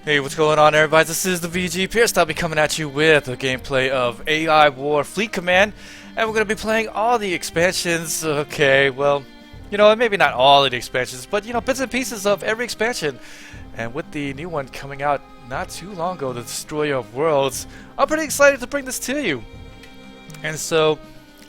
Hey, what's going on, everybody? This is the VG Purist. I'll be coming at you with a gameplay of AI War Fleet Command, and we're going to be playing all the expansions. Okay, well, maybe not all of the expansions, but bits and pieces of every expansion. And with the new one coming out not too long ago, the Destroyer of Worlds, I'm pretty excited to bring this to you. And so,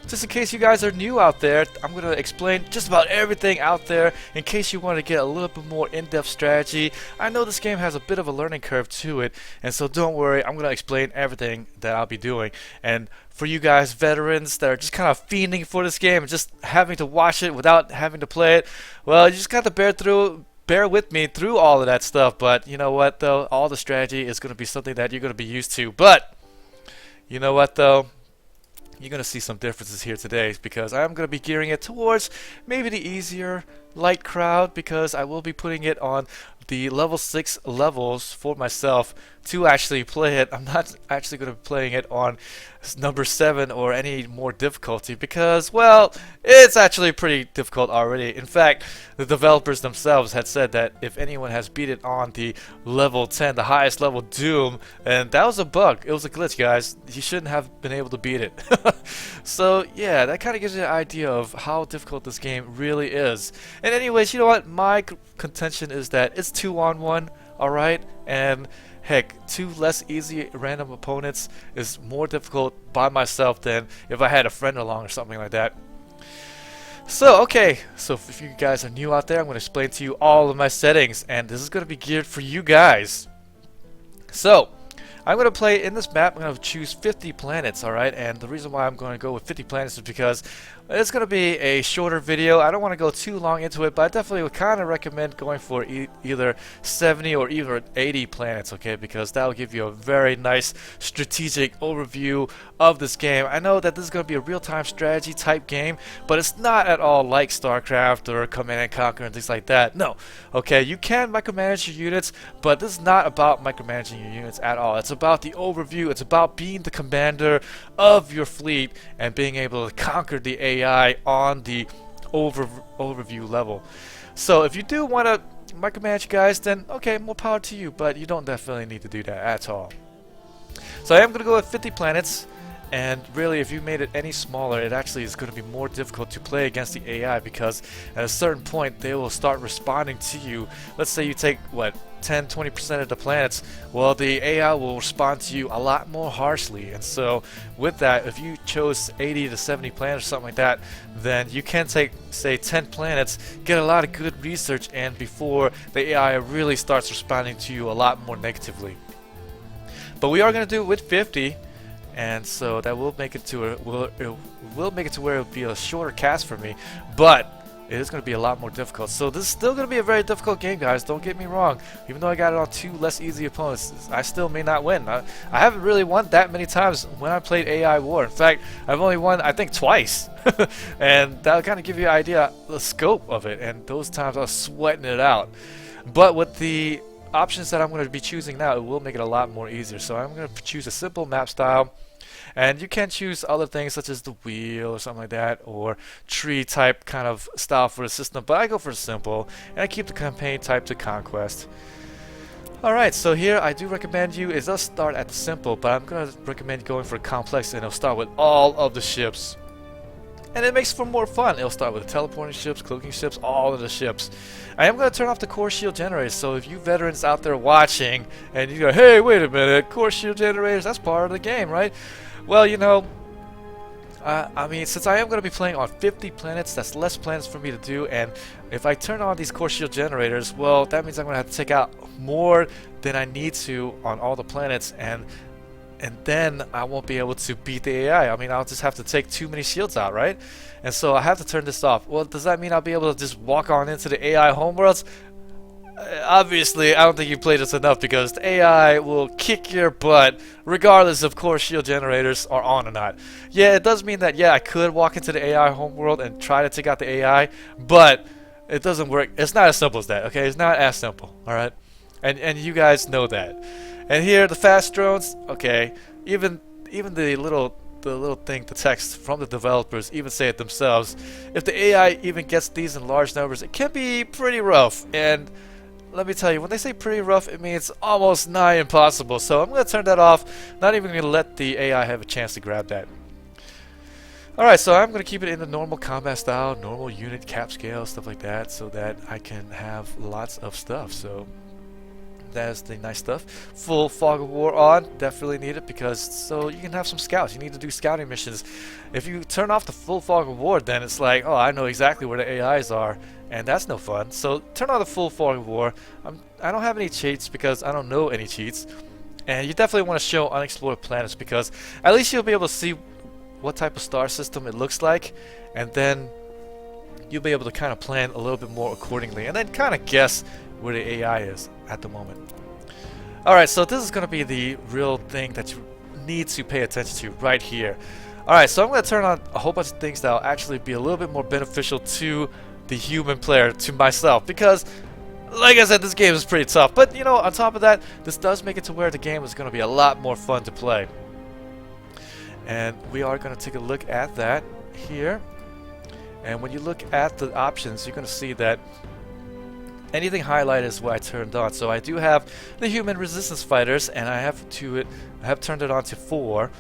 just in case you guys are new out there, I'm going to explain just about everything out there in case you want to get a little bit more in-depth strategy. I know this game has a bit of a learning curve to it, and so don't worry, I'm going to explain everything that I'll be doing. And for you guys veterans that are just kind of fiending for this game and just having to watch it without having to play it, well, you just got to bear with me through all of that stuff. But you know what though, all the strategy is going to be something that you're going to be used to. But you know what though, you're going to see some differences here today because I'm going to be gearing it towards maybe the easier light crowd, because I will be putting it on the level 6 levels for myself to actually play it. I'm not actually going to be playing it on number 7 or any more difficulty because, well, it's actually pretty difficult already. In fact, the developers themselves had said that if anyone has beat it on the level 10, the highest level Doom, and that was a bug, it was a glitch, guys, you shouldn't have been able to beat it. So yeah, that kind of gives you an idea of how difficult this game really is. And anyways, you know what, my contention is that it's 2-on-1, alright, and heck, 2 less easy random opponents is more difficult by myself than if I had a friend along or something like that. So, okay, so if you guys are new out there, I'm going to explain to you all of my settings, and this is going to be geared for you guys. So, I'm going to play in this map. I'm going to choose 50 planets, alright? And the reason why I'm going to go with 50 planets is because it's going to be a shorter video. I don't want to go too long into it, but I definitely would kind of recommend going for either 70 or even 80 planets, okay? Because that will give you a very nice strategic overview of this game. I know that this is going to be a real-time strategy type game, but it's not at all like StarCraft or Command and Conquer and things like that. No, okay? You can micromanage your units, but this is not about micromanaging your units at all. It's about the overview. It's about being the commander of your fleet and being able to conquer the AI on the overview level. So if you do want to micromanage, guys, then okay, more power to you, but you don't definitely need to do that at all. So I am going to go with 50 planets. And really, if you made it any smaller, it actually is going to be more difficult to play against the AI, because at a certain point, they will start responding to you. Let's say you take, what, 10-20% of the planets, well, the AI will respond to you a lot more harshly. And so with that, if you chose 80 to 70 planets or something like that, then you can take, say, 10 planets, get a lot of good research in before the AI really starts responding to you a lot more negatively. But we are going to do it with 50. And so that will make it to where it'll be a shorter cast for me, but it is going to be a lot more difficult. So this is still going to be a very difficult game, guys. Don't get me wrong. Even though I got it on 2 less easy opponents, I still may not win. I haven't really won that many times when I played AI War. In fact, I've only won, I think, twice. And that'll kind of give you an idea the scope of it. And those times I was sweating it out. But with the options that I'm going to be choosing now, it will make it a lot more easier. So I'm going to choose a simple map style, and you can choose other things such as the wheel or something like that, or tree type kind of style for the system, but I go for simple, and I keep the campaign type to conquest. Alright, so here I do recommend you, it does start at the simple, but I'm going to recommend going for complex, and it'll start with all of the ships. And it makes for more fun. It'll start with the teleporting ships, cloaking ships, all of the ships. I am going to turn off the core shield generators, so if you veterans out there watching, and you go, hey, wait a minute, core shield generators, that's part of the game, right? Well, you know, I mean, since I am going to be playing on 50 planets, that's less planets for me to do, and if I turn on these core shield generators, well, that means I'm going to have to take out more than I need to on all the planets, and then I won't be able to beat the AI. I mean, I'll just have to take too many shields out, right? And so I have to turn this off. Well, does that mean I'll be able to just walk on into the AI homeworlds? Obviously, I don't think you played this enough, because the AI will kick your butt regardless of core shield generators are on or not. Yeah, it does mean that, yeah, I could walk into the AI homeworld and try to take out the AI, but it doesn't work. It's not as simple as that, okay? It's not as simple, alright? And you guys know that. And here, the fast drones, okay, even the little thing, the text from the developers even say it themselves. If the AI even gets these in large numbers, it can be pretty rough. And let me tell you, when they say pretty rough, it means almost nigh impossible. So I'm going to turn that off. Not even going to let the AI have a chance to grab that. Alright, so I'm going to keep it in the normal combat style, normal unit cap scale, stuff like that, so that I can have lots of stuff. So that's the nice stuff. Full fog of war on, definitely need it, because so you can have some scouts. You need to do scouting missions. If you turn off the full fog of war, then it's like, oh, I know exactly where the AIs are, and that's no fun. So turn on the full fog of war. I don't have any cheats because I don't know any cheats. And you definitely want to show unexplored planets, because at least you'll be able to see what type of star system it looks like, and then you'll be able to kind of plan a little bit more accordingly, and then kind of guess where the AI is at the moment. Alright, so this is going to be the real thing that you need to pay attention to right here. Alright, so I'm going to turn on a whole bunch of things that will actually be a little bit more beneficial to the human player, to myself, because like I said, this game is pretty tough, but you know, on top of that, this does make it to where the game is going to be a lot more fun to play. And we are going to take a look at that here. And when you look at the options, you're going to see that anything highlighted is what I turned on. So I do have the human resistance fighters, and I have turned it on to 4.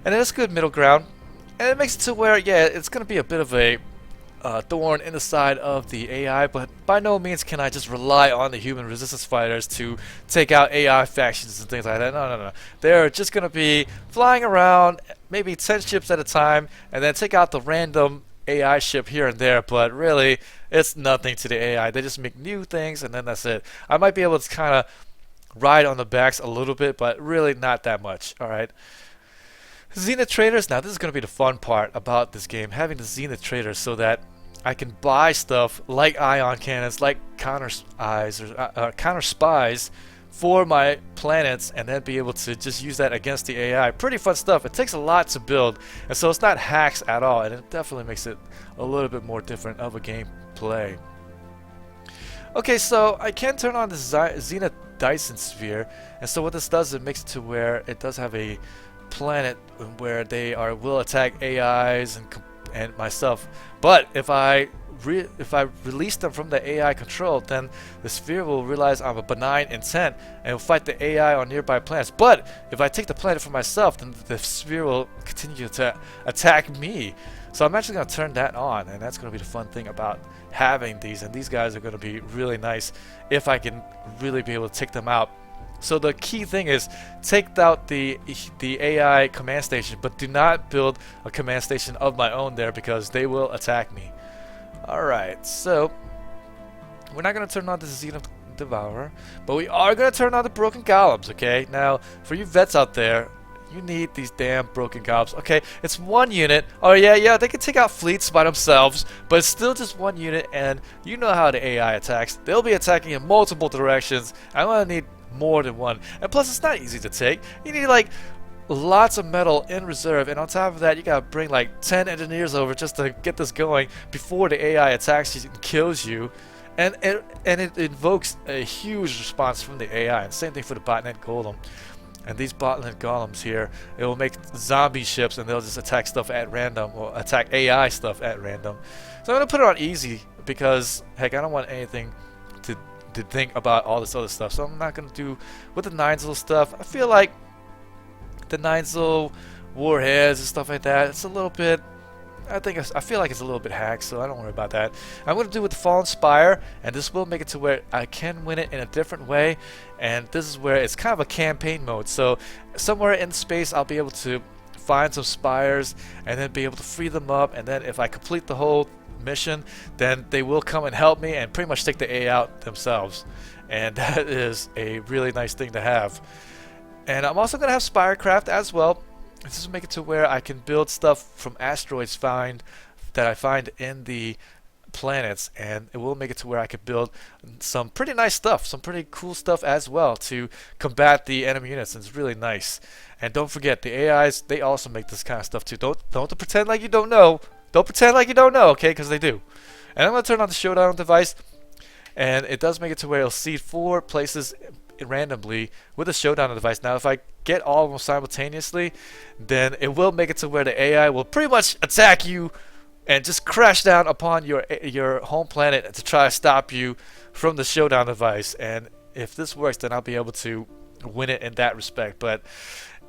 And it's good middle ground. And it makes it to where, yeah, it's going to be a bit of a thorn in the side of the AI, but by no means can I just rely on the human resistance fighters to take out AI factions and things like that. No. They're just going to be flying around, maybe 10 ships at a time, and then take out the random AI ship here and there, but really, it's nothing to the AI. They just make new things, and then that's it. I might be able to kind of ride on the backs a little bit, but really not that much. Alright. Zenith traders. Now, this is going to be the fun part about this game, having the Zenith traders, so that I can buy stuff like ion cannons, like counter spies for my planets, and then be able to just use that against the AI. Pretty fun stuff. It takes a lot to build, and so it's not hacks at all, and it definitely makes it a little bit more different of a gameplay. Okay, so I can turn on the Zenith Dyson Sphere, and so what this does, it makes it to where it does have a planet where they will attack AIs and myself. But if I release them from the AI control, then the sphere will realize I'm a benign intent and will fight the AI on nearby planets. But if I take the planet for myself, then the sphere will continue to attack me. So I'm actually going to turn that on, and that's going to be the fun thing about having these. And these guys are going to be really nice if I can really be able to take them out. So the key thing is, take out the AI command station, but do not build a command station of my own there, because they will attack me. Alright, so we're not going to turn on the Zenith Devourer, but we are going to turn on the Broken Golems, okay? Now, for you vets out there, you need these damn Broken Golems. Okay, it's one unit. Oh yeah, they can take out fleets by themselves, but it's still just one unit, and you know how the AI attacks. They'll be attacking in multiple directions. I'm going to need more than one. And plus, it's not easy to take. You need like lots of metal in reserve, and on top of that, you gotta bring like 10 engineers over just to get this going before the AI attacks you and kills you. And it invokes a huge response from the AI. And same thing for the botnet golem. And these botnet golems here, it will make zombie ships, and they'll just attack stuff at random, or attack AI stuff at random. So I'm gonna put it on easy, because heck, I don't want anything to think about all this other stuff. So I'm not gonna do with the Ninzel stuff. I feel like the Ninzel warheads and stuff like that, it's a little bit, I feel like it's a little bit hacked, so I don't worry about that. I'm going to do with the Fallen Spire, and this will make it to where I can win it in a different way, and this is where it's kind of a campaign mode. So somewhere in space, I'll be able to find some spires, and then be able to free them up, and then if I complete the whole mission, then they will come and help me and pretty much take the A out themselves. And that is a really nice thing to have. And I'm also going to have Spirecraft as well. This will make it to where I can build stuff from asteroids that I find in the planets, and it will make it to where I can build some pretty nice stuff, some pretty cool stuff as well to combat the enemy units. And it's really nice. And don't forget, the AIs, they also make this kind of stuff too. Don't pretend like you don't know. Don't pretend like you don't know, okay? Because they do. And I'm going to turn on the showdown device, and it does make it to where it'll seed 4 places randomly with a showdown device. Now, if I get all of them simultaneously, then it will make it to where the AI will pretty much attack you and just crash down upon your home planet to try to stop you from the showdown device, and if this works, then I'll be able to win it in that respect. But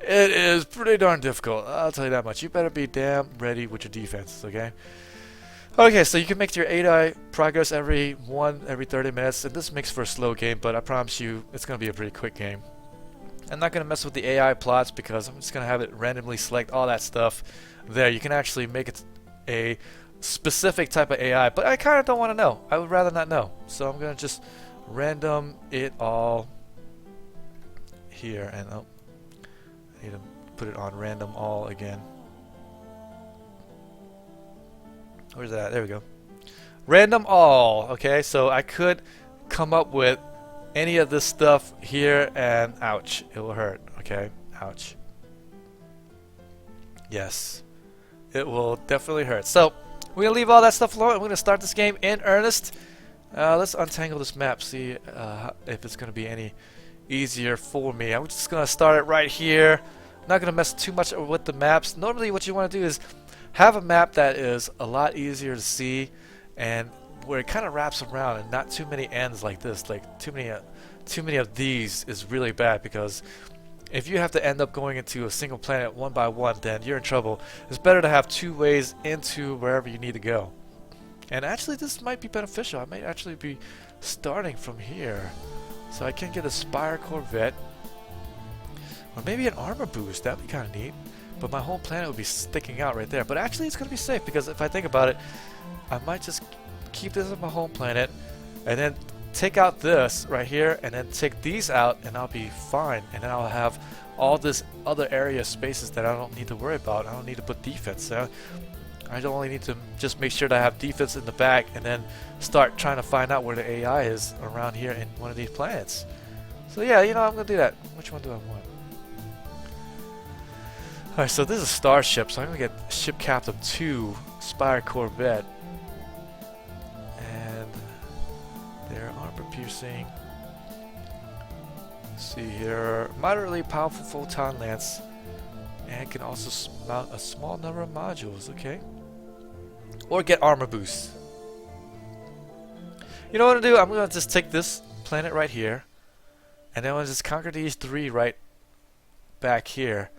it is pretty darn difficult, I'll tell you that much. You better be damn ready with your defense, okay? Okay, so you can make your AI progress every 30 minutes, and this makes for a slow game, but I promise you it's going to be a pretty quick game. I'm not going to mess with the AI plots because I'm just going to have it randomly select all that stuff there. You can actually make it a specific type of AI, but I kind of don't want to know. I would rather not know. So I'm going to just random it all here, and I need to put it on random all again. Where's that? There we go. Random all. Okay, so I could come up with any of this stuff here, and ouch, it will hurt. Okay, ouch. Yes, it will definitely hurt. So we're gonna leave all that stuff alone, and we're gonna start this game in earnest. Let's untangle this map, see if it's gonna be any easier for me. I'm just gonna start it right here. I'm not gonna mess too much with the maps. Normally what you want to do is have a map that is a lot easier to see, and where it kind of wraps around and not too many ends like this. Like too many of these is really bad, because if you have to end up going into a single planet one by one, then you're in trouble. It's better to have two ways into wherever you need to go. And actually this might be beneficial. I might actually be starting from here, so I can get a Spire Corvette, or maybe an armor boost. That'd be kind of neat. But my whole planet would be sticking out right there. But actually it's going to be safe, because if I think about it, I might just keep this on my home planet and then take out this right here and then take these out, and I'll be fine. And then I'll have all this other area spaces that I don't need to worry about. I don't need to put defense. I don't only need to just make sure that I have defense in the back, and then start trying to find out where the AI is around here in one of these planets. So yeah, you know, I'm going to do that. Which one do I want? Alright, so this is Starship, so I'm going to get Ship Captain 2 Spire Corvette. And their armor piercing. Let's see here. Moderately powerful photon lance. And can also mount a small number of modules, okay? Or get armor boost. You know what I'm going to do? I'm going to just take this planet right here, and then I'm going to just conquer these three right back here.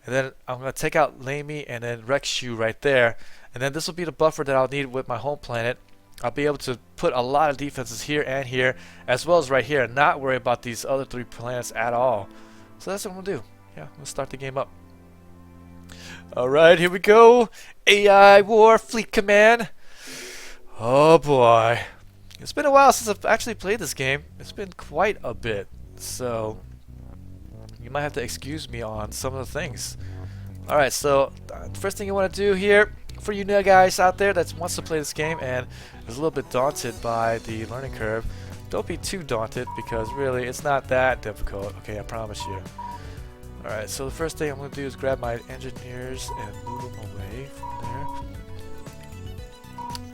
And then I'm going to take out Lamey and then Rexu right there. And then this will be the buffer that I'll need with my home planet. I'll be able to put a lot of defenses here and here, as well as right here, and not worry about these other three planets at all. So that's what I'm going to do. Yeah, let's start the game up. Alright, here we go. AI War Fleet Command. Oh boy. It's been a while since I've actually played this game. It's been quite a bit. So you might have to excuse me on some of the things. Alright, so the first thing you want to do here, for you new guys out there that wants to play this game and is a little bit daunted by the learning curve, don't be too daunted, because really it's not that difficult. Okay, I promise you. Alright, so the first thing I'm going to do is grab my engineers and move them away from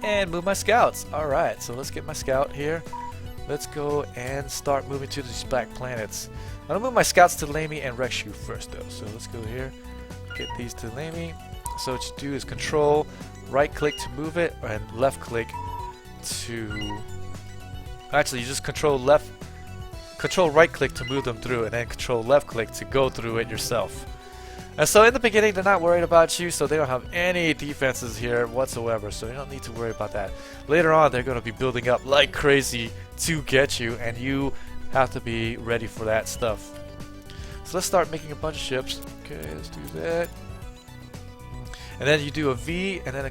there. And move my scouts. Alright, so let's get my scout here. Let's go and start moving to these black planets. I'm going to move my scouts to Lamey and Rexu first though. So let's go here, get these to Lamey. So what you do is control right click to move it, and left click to... Actually, you just control right click to move them through, and then control left click to go through it yourself. And so in the beginning they're not worried about you, so they don't have any defenses here whatsoever, so you don't need to worry about that. Later on they're going to be building up like crazy to get you, and you have to be ready for that stuff. So let's start making a bunch of ships. Okay, let's do that. And then you do a V and then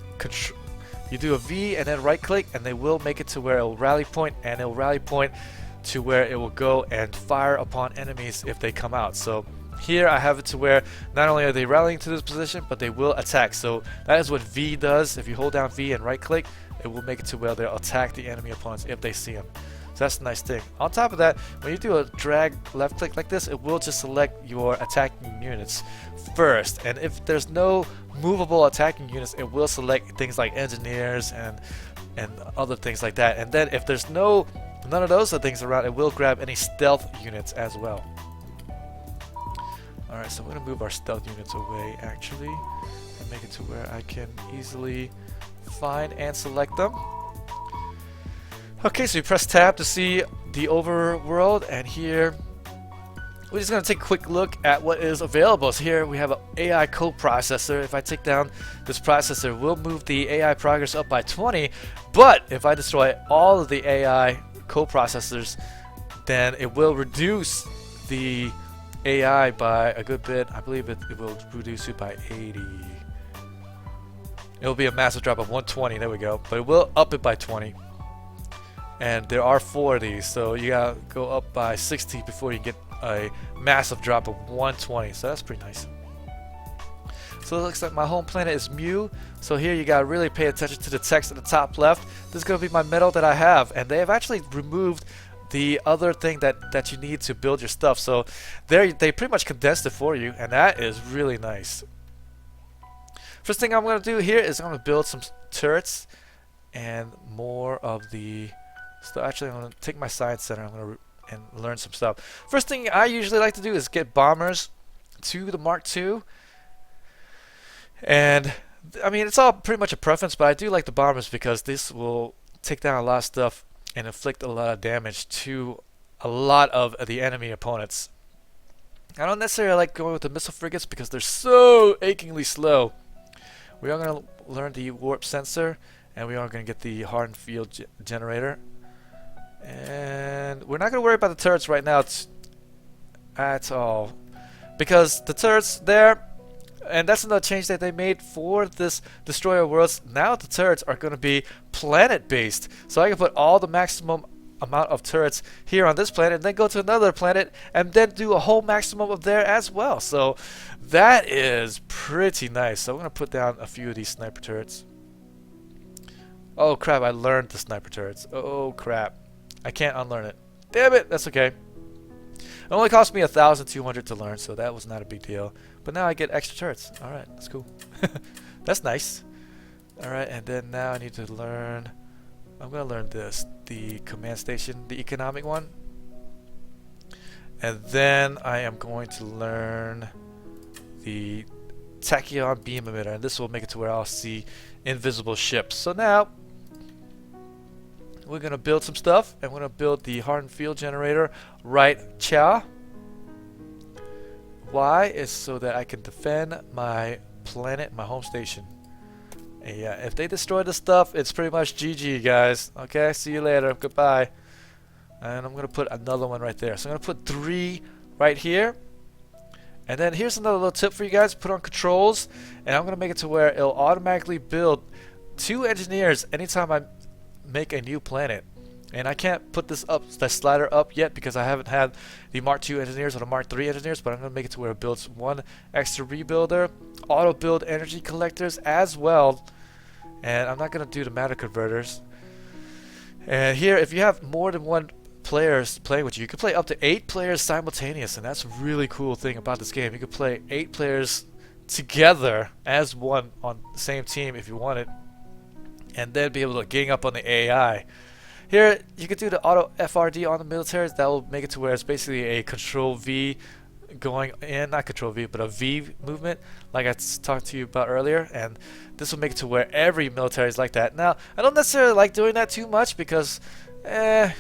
you do a V and then right click, and they will make it to where it will rally point, and it will rally point to where it will go and fire upon enemies if they come out. So here I have it to where not only are they rallying to this position, but they will attack. So that is what V does. If you hold down V and right click, it will make it to where they'll attack the enemy opponents if they see them. So that's a nice thing. On top of that, when you do a drag left click like this, it will just select your attacking units first. And if there's no movable attacking units, it will select things like engineers and other things like that. And then if there's none of those things around, it will grab any stealth units as well. Alright, so I'm going to move our stealth units away actually, and make it to where I can easily find and select them. Okay, so you press tab to see the overworld, and here we're just going to take a quick look at what is available. So here we have an AI coprocessor. If I take down this processor, we'll move the AI progress up by 20, but if I destroy all of the AI coprocessors, then it will reduce the AI by a good bit. I believe it will reduce it by 80. It'll be a massive drop of 120, there we go, but it will up it by 20. And there are 4 of these, so you gotta go up by 60 before you get a massive drop of 120, so that's pretty nice. So it looks like my home planet is Mu, so here you gotta really pay attention to the text at the top left. This is gonna be my metal that I have, and they have actually removed the other thing that you need to build your stuff, so they pretty much condensed it for you, and that is really nice. First thing I'm gonna do here is I'm gonna build some turrets and more of the stuff. Actually, I'm gonna take my science center. I'm gonna and learn some stuff. First thing I usually like to do is get bombers to the Mark II. And I mean, it's all pretty much a preference, but I do like the bombers because this will take down a lot of stuff and inflict a lot of damage to a lot of the enemy opponents. I don't necessarily like going with the missile frigates because they're so achingly slow. We are going to learn the warp sensor, and we are going to get the hardened field generator. And we're not going to worry about the turrets right now at all, because the turrets there, and that's another change that they made for this Destroyer Worlds. Now the turrets are going to be planet based, so I can put all the maximum amount of turrets here on this planet and then go to another planet and then do a whole maximum of there as well. So that is pretty nice. So I'm going to put down a few of these sniper turrets. Oh crap, I learned the sniper turrets. Oh crap, I can't unlearn it. Damn it, that's okay. It only cost me 1,200 to learn, so that was not a big deal. But now I get extra turrets. Alright, that's cool. That's nice. Alright, and then now I need to learn... I'm going to learn this. The command station, the economic one. And then I am going to learn the tachyon beam emitter. And this will make it to where I'll see invisible ships. So now... we're going to build some stuff, and we're going to build the hardened field generator right cha. Why? Is so that I can defend my planet, my home station. And yeah, if they destroy the stuff, it's pretty much GG, guys. Okay, see you later. Goodbye. And I'm going to put another one right there. So I'm going to put 3 right here. And then here's another little tip for you guys. Put on controls, and I'm going to make it to where it'll automatically build 2 engineers anytime I make a new planet. And I can't put this slider up yet because I haven't had the Mark II engineers or the Mark III engineers, but I'm going to make it to where it builds 1 extra rebuilder, auto build energy collectors as well, and I'm not going to do the matter converters. And here, if you have more than 1 players playing with you, you can play up to 8 players simultaneous, and that's a really cool thing about this game. You can play 8 players together as one on the same team if you want it, and then be able to gang up on the AI. Here, you can do the auto FRD on the militaries. That will make it to where it's basically a control V going in, not control V, but a V movement, like I talked to you about earlier. And this will make it to where every military is like that. Now, I don't necessarily like doing that too much because, they'll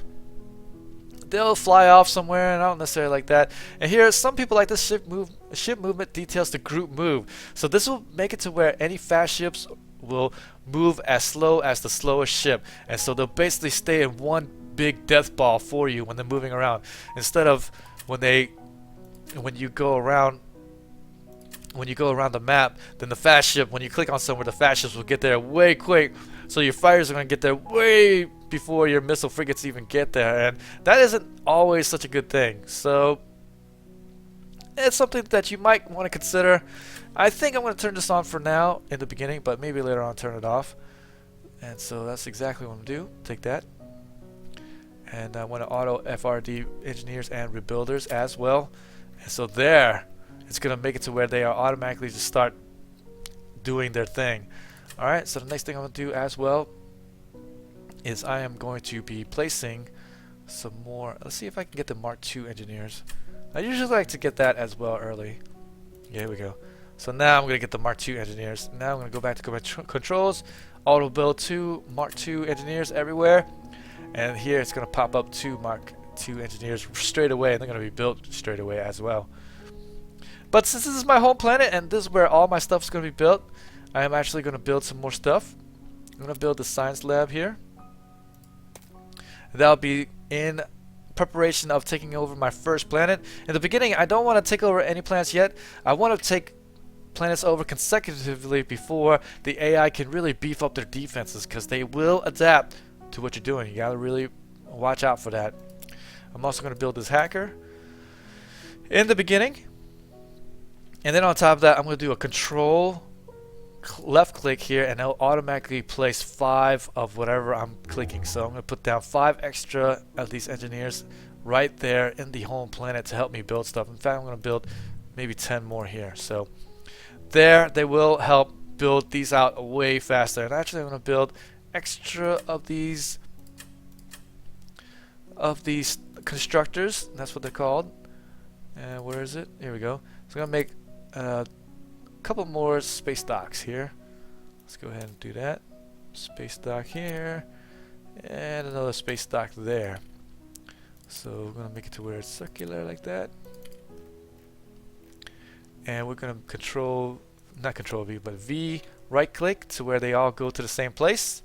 fly off somewhere, and I don't necessarily like that. And here, some people like this ship movement details the group move. So this will make it to where any fast ships will move as slow as the slowest ship, and so they'll basically stay in one big death ball for you when they're moving around, instead of when you go around the map, then the fast ship, when you click on somewhere, the fast ships will get there way quick, so your fighters are going to get there way before your missile frigates even get there, and that isn't always such a good thing. So it's something that you might want to consider. I think I'm going to turn this on for now in the beginning, but maybe later on turn it off. And so that's exactly what I'm going to do. Take that. And I want to auto FRD engineers and rebuilders as well. And so there, it's going to make it to where they are automatically just start doing their thing. Alright, so the next thing I'm going to do as well is I am going to be placing some more. Let's see if I can get the Mark II engineers. I usually like to get that as well early. Yeah, here we go. So now I'm going to get the Mark II engineers. Now I'm going to go back to controls, auto build 2 Mark II engineers everywhere. And here it's going to pop up 2 Mark II engineers straight away, and they're going to be built straight away as well. But since this is my home planet and this is where all my stuff is going to be built, I am actually going to build some more stuff. I'm going to build the science lab here. That'll be in preparation of taking over my first planet. In the beginning, I don't want to take over any planets yet. I want to take planets over consecutively before the AI can really beef up their defenses, because they will adapt to what you're doing. You gotta really watch out for that. I'm also going to build this hacker in the beginning, and then on top of that I'm going to do a control left click here, and it'll automatically place 5 of whatever I'm clicking. So I'm going to put down 5 extra of these engineers right there in the home planet to help me build stuff. In fact, I'm going to build maybe 10 more here. So there, they will help build these out way faster. And actually I'm going to build extra of these constructors. That's what they're called. And where is it? Here we go. So I'm going to make couple more space docks here. Let's go ahead and do that. Space dock here, and another space dock there. So we're gonna make it to where it's circular like that, and we're gonna not control V, but V right click to where they all go to the same place.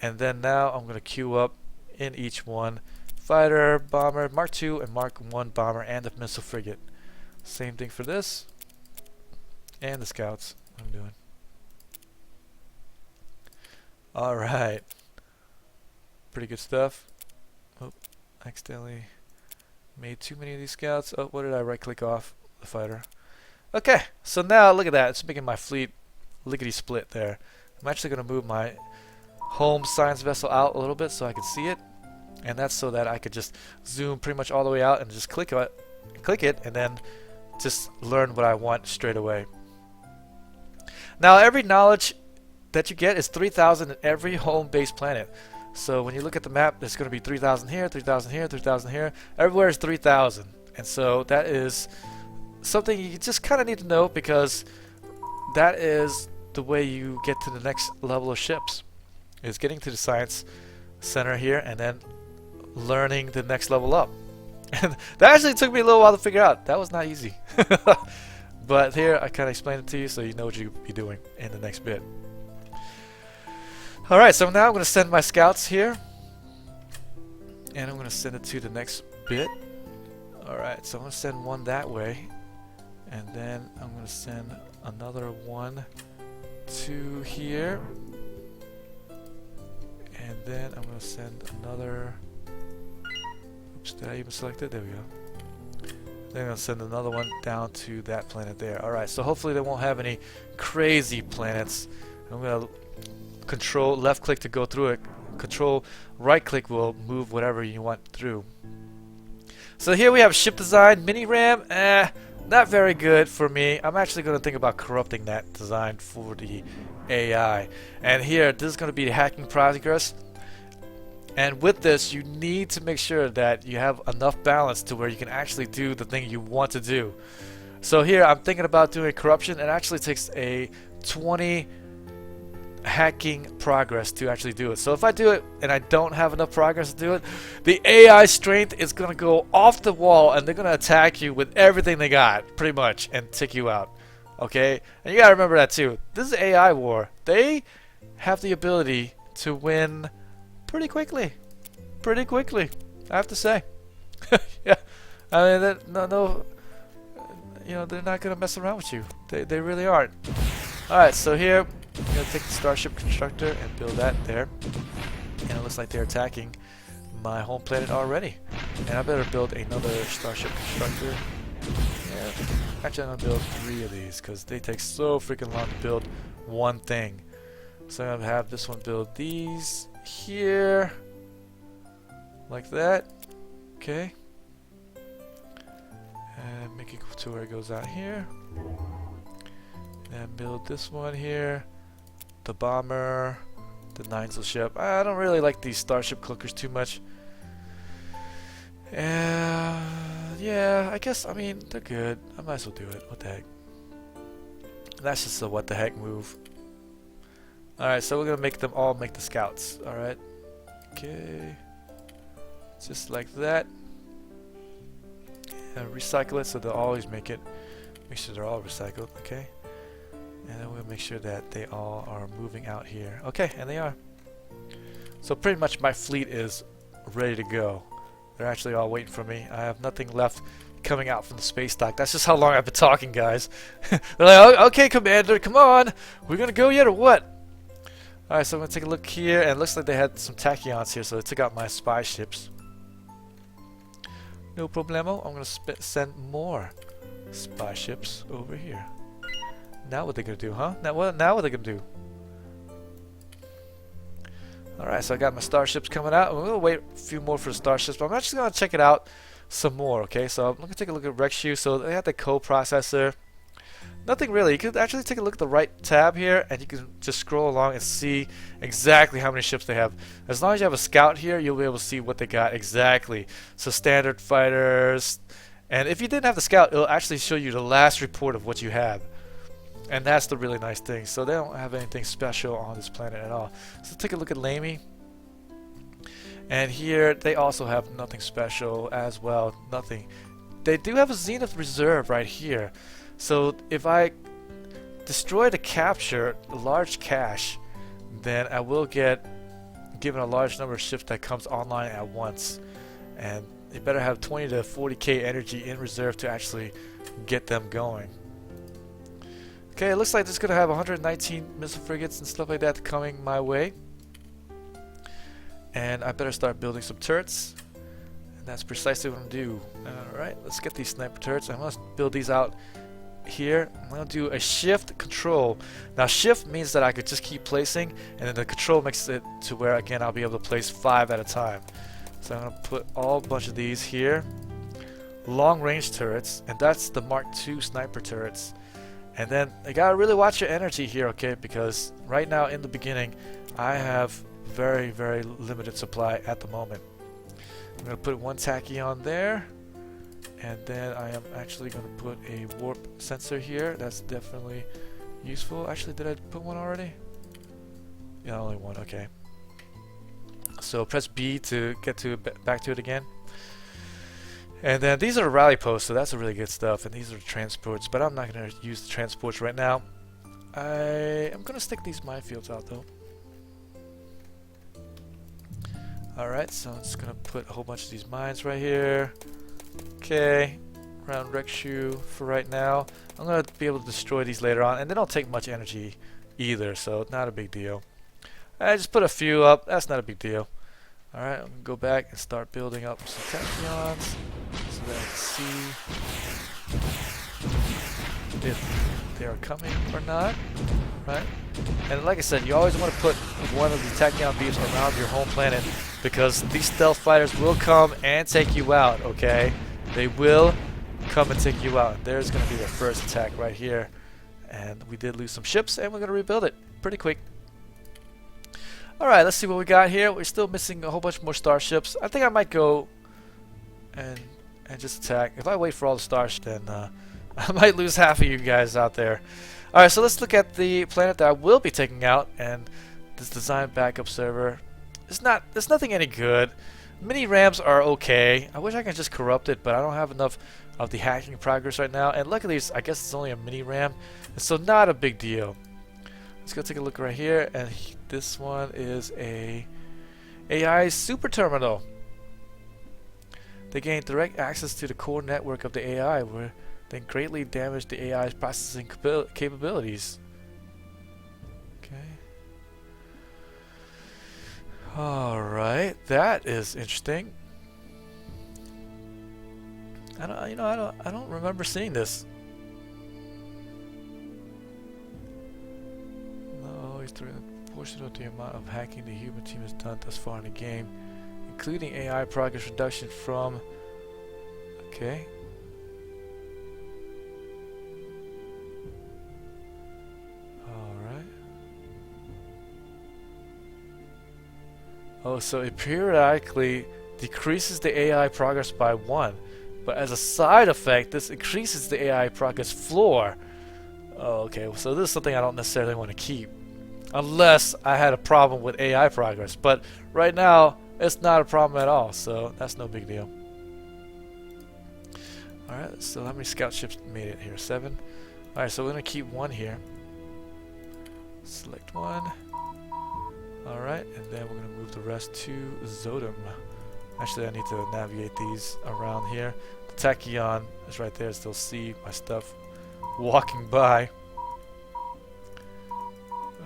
And then now I'm gonna queue up in each one fighter, bomber, Mark II, and Mark I bomber, and the missile frigate. Same thing for this. And the scouts. I'm doing. Alright. Pretty good stuff. Oh, accidentally made too many of these scouts. Oh, what did I right click off? The fighter. Okay, so now look at that. It's making my fleet lickety split there. I'm actually going to move my home science vessel out a little bit so I can see it. And that's so that I could just zoom pretty much all the way out and just click it, and then just learn what I want straight away. Now, every knowledge that you get is 3,000 in every home-based planet. So when you look at the map, there's going to be 3,000 here, 3,000 here, 3,000 here. Everywhere is 3,000. And so that is something you just kind of need to know, because that is the way you get to the next level of ships, is getting to the science center here and then learning the next level up. And that actually took me a little while to figure out. That was not easy. But here I kind of explained it to you so you know what you'll be doing in the next bit. Alright, so now I'm going to send my scouts here, and I'm going to send it to the next bit. Alright, so I'm going to send one that way, and then I'm going to send another one to here, and then I'm going to send another. Oops, did I even select it? There we go. Then I'm going to send another one down to that planet there. Alright, so hopefully they won't have any crazy planets. I'm going to control left click to go through it. Control right click will move whatever you want through. So here we have ship design. Mini RAM, not very good for me. I'm actually going to think about corrupting that design for the AI. And here, this is going to be the hacking progress. And with this, you need to make sure that you have enough balance to where you can actually do the thing you want to do. So here, I'm thinking about doing corruption. It actually takes a 20 hacking progress to actually do it. So if I do it and I don't have enough progress to do it, the AI strength is going to go off the wall, and they're going to attack you with everything they got, pretty much, and tick you out. Okay? And you got to remember that too. This is AI war. They have the ability to win pretty quickly, I have to say. Yeah, I mean, you know, they're not gonna mess around with you. They really aren't. All right, so here I'm gonna take the Starship Constructor and build that there, and it looks like they're attacking my home planet already. And I better build another Starship Constructor. Yeah, actually I'm gonna build 3 of these because they take so freaking long to build one thing. So I'm gonna have this one build these here, like that. Okay, and make it to where it goes out here, and build this one here, the bomber, the Ninzel ship. I don't really like these starship clickers too much. Yeah, I guess, I mean, they're good. I might as well do it. What the heck, that's just a what the heck move. Alright, so we're gonna make them all make the scouts. Alright. Okay. just like that. And recycle it so they'll always make sure they're all recycled, okay? And then we'll make sure that they all are moving out here. Okay, and they are. So pretty much my fleet is ready to go. They're actually all waiting for me. I have nothing left coming out from the space dock. That's just how long I've been talking, guys. They're like, okay, Commander, come on. We're gonna go yet or what? Alright, so I'm gonna take a look here, and it looks like they had some tachyons here, so they took out my spy ships. No problemo. I'm gonna send more spy ships over here. Now what they gonna do, huh? Now what they gonna do? Alright, so I got my starships coming out. I'm gonna wait a few more for the starships, but I'm actually gonna check it out some more, okay? So I'm gonna take a look at Rexu. So they have the co-processor. Nothing really. You could actually take a look at the right tab here, and you can just scroll along and see exactly how many ships they have. As long as you have a scout here, you'll be able to see what they got exactly. So standard fighters, and if you didn't have the scout, it'll actually show you the last report of what you have. And that's the really nice thing. So they don't have anything special on this planet at all. So take a look at Lamy. And here they also have nothing special as well. Nothing. They do have a Zenith Reserve right here. So if I destroy the capture, a large cache, then I will get given a large number of ships that comes online at once. And you better have 20 to 40k energy in reserve to actually get them going. Okay, it looks like this is going to have 119 missile frigates and stuff like that coming my way. And I better start building some turrets. And that's precisely what I'm going to do. Alright, let's get these sniper turrets. I'm going to build these out here. I'm going to do a shift control. Now shift means that I could just keep placing, and then the control makes it to where again I'll be able to place 5 at a time. So I'm going to put all a bunch of these here. Long range turrets, and that's the Mark II sniper turrets. And then you gotta really watch your energy here, okay? Because right now in the beginning, I have very, very limited supply at the moment. I'm gonna put one tachyon there, and then I am actually gonna put a warp sensor here. That's definitely useful. Actually, did I put one already? Yeah, only one. Okay. So press B to get to back to it again. And then these are rally posts, so that's a really good stuff. And these are transports, but I'm not going to use the transports right now. I am going to stick these minefields out though. Alright, so I'm just going to put a whole bunch of these mines right here. Okay, around Rexu for right now. I'm going to be able to destroy these later on, and they don't take much energy either, so not a big deal. I just put a few up, that's not a big deal. Alright, I'm going to go back and start building up some tachyons so that I can see if they are coming or not. Right? And like I said, you always want to put one of the tachyon beams around your home planet, because these stealth fighters will come and take you out, okay? They will come and take you out. There's going to be the first attack right here. And we did lose some ships, and we're going to rebuild it pretty quick. Alright, let's see what we got here. We're still missing a whole bunch more starships. I think I might go and just attack. If I wait for all the starships, then I might lose half of you guys out there. Alright, so let's look at the planet that I will be taking out, and this design backup server. There's nothing any good. Mini rams are okay. I wish I could just corrupt it, but I don't have enough of the hacking progress right now. And luckily, I guess it's only a mini ram, so not a big deal. Let's go take a look right here, and this one is a AI super terminal. They gain direct access to the core network of the AI, where they greatly damage the AI's processing capabilities. Okay. Alright, that is interesting. I don't remember seeing this. No, he's proportional to the amount of hacking the human team has done thus far in the game, including AI progress reduction from. Okay. Alright. Oh, so it periodically decreases the AI progress by 1. But as a side effect, this increases the AI progress floor. Oh, okay, so this is something I don't necessarily want to keep. Unless I had a problem with AI progress. But right now, It's not a problem at all, so that's no big deal. Alright, so how many scout ships made it here? 7? Alright, so we're going to keep 1 here. Select 1. Alright, and then we're going to move the rest to Zodum. Actually, I need to navigate these around here. The Tachyon is right there, still see my stuff walking by.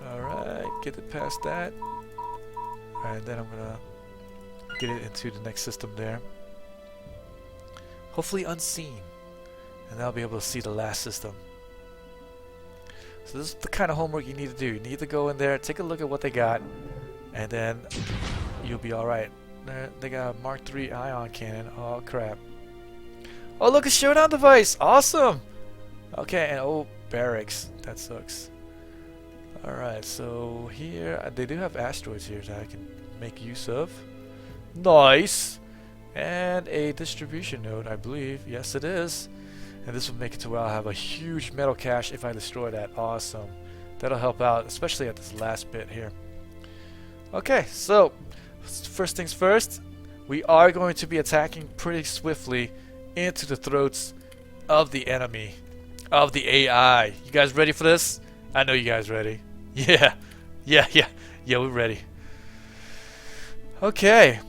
Alright, get it past that. Alright, then I'm going to get it into the next system there. Hopefully unseen. And then I'll be able to see the last system. So this is the kind of homework you need to do. You need to go in there, take a look at what they got, and then you'll be alright. They got a Mark III ion cannon. Oh crap. Oh look, a showdown device! Awesome! Okay, and oh, barracks. That sucks. Alright, so here, they do have asteroids here that I can make use of. Nice! And a distribution node, I believe. Yes, it is. And this will make it to where I'll have a huge metal cache if I destroy that. Awesome. That'll help out, especially at this last bit here. Okay, so first things first, we are going to be attacking pretty swiftly into the throats of the enemy, of the AI. You guys ready for this? I know you guys ready. Yeah, we're ready. Okay.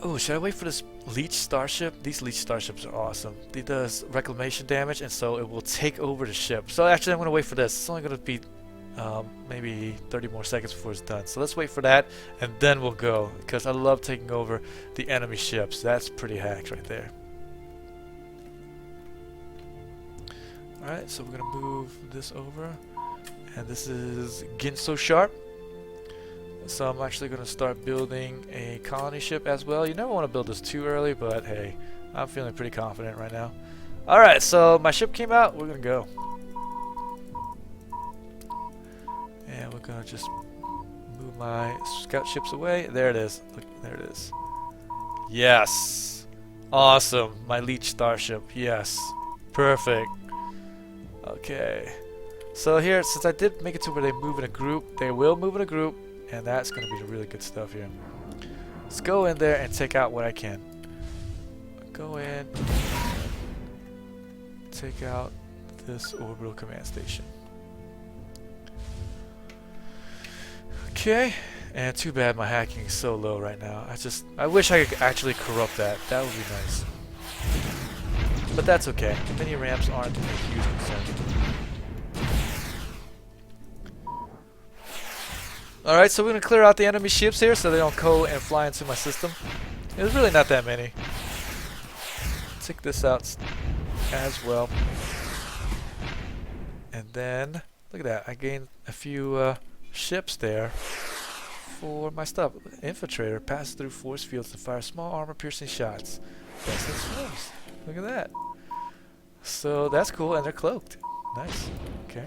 Oh, should I wait for this leech starship? These leech starships are awesome. It does reclamation damage, and so it will take over the ship. So actually, I'm going to wait for this. It's only going to be maybe 30 more seconds before it's done. So let's wait for that, and then we'll go. Because I love taking over the enemy ships. That's pretty hacked right there. Alright, so we're going to move this over. And this is Ginso Sharp. So I'm actually going to start building a colony ship as well. You never want to build this too early, but hey, I'm feeling pretty confident right now. Alright, so my ship came out. We're going to go. And we're going to just move my scout ships away. There it is. Look, there it is. Yes. Awesome. My leech starship. Yes. Perfect. Okay. So here, since I did make it to where they move in a group, they will move in a group. And that's going to be the really good stuff here. Let's go in there and take out what I can. Go in. Take out this orbital command station. Okay. And too bad my hacking is so low right now. I wish I could actually corrupt that. That would be nice. But that's okay. Mini ramps aren't a huge concern. Alright, so we're going to clear out the enemy ships here so they don't go and fly into my system. There's really not that many. Take this out as well. And then, look at that, I gained a few ships there for my stuff. Infiltrator passes through force fields to fire small armor-piercing shots. Best in swims. Look at that. So that's cool, and they're cloaked. Nice. Okay.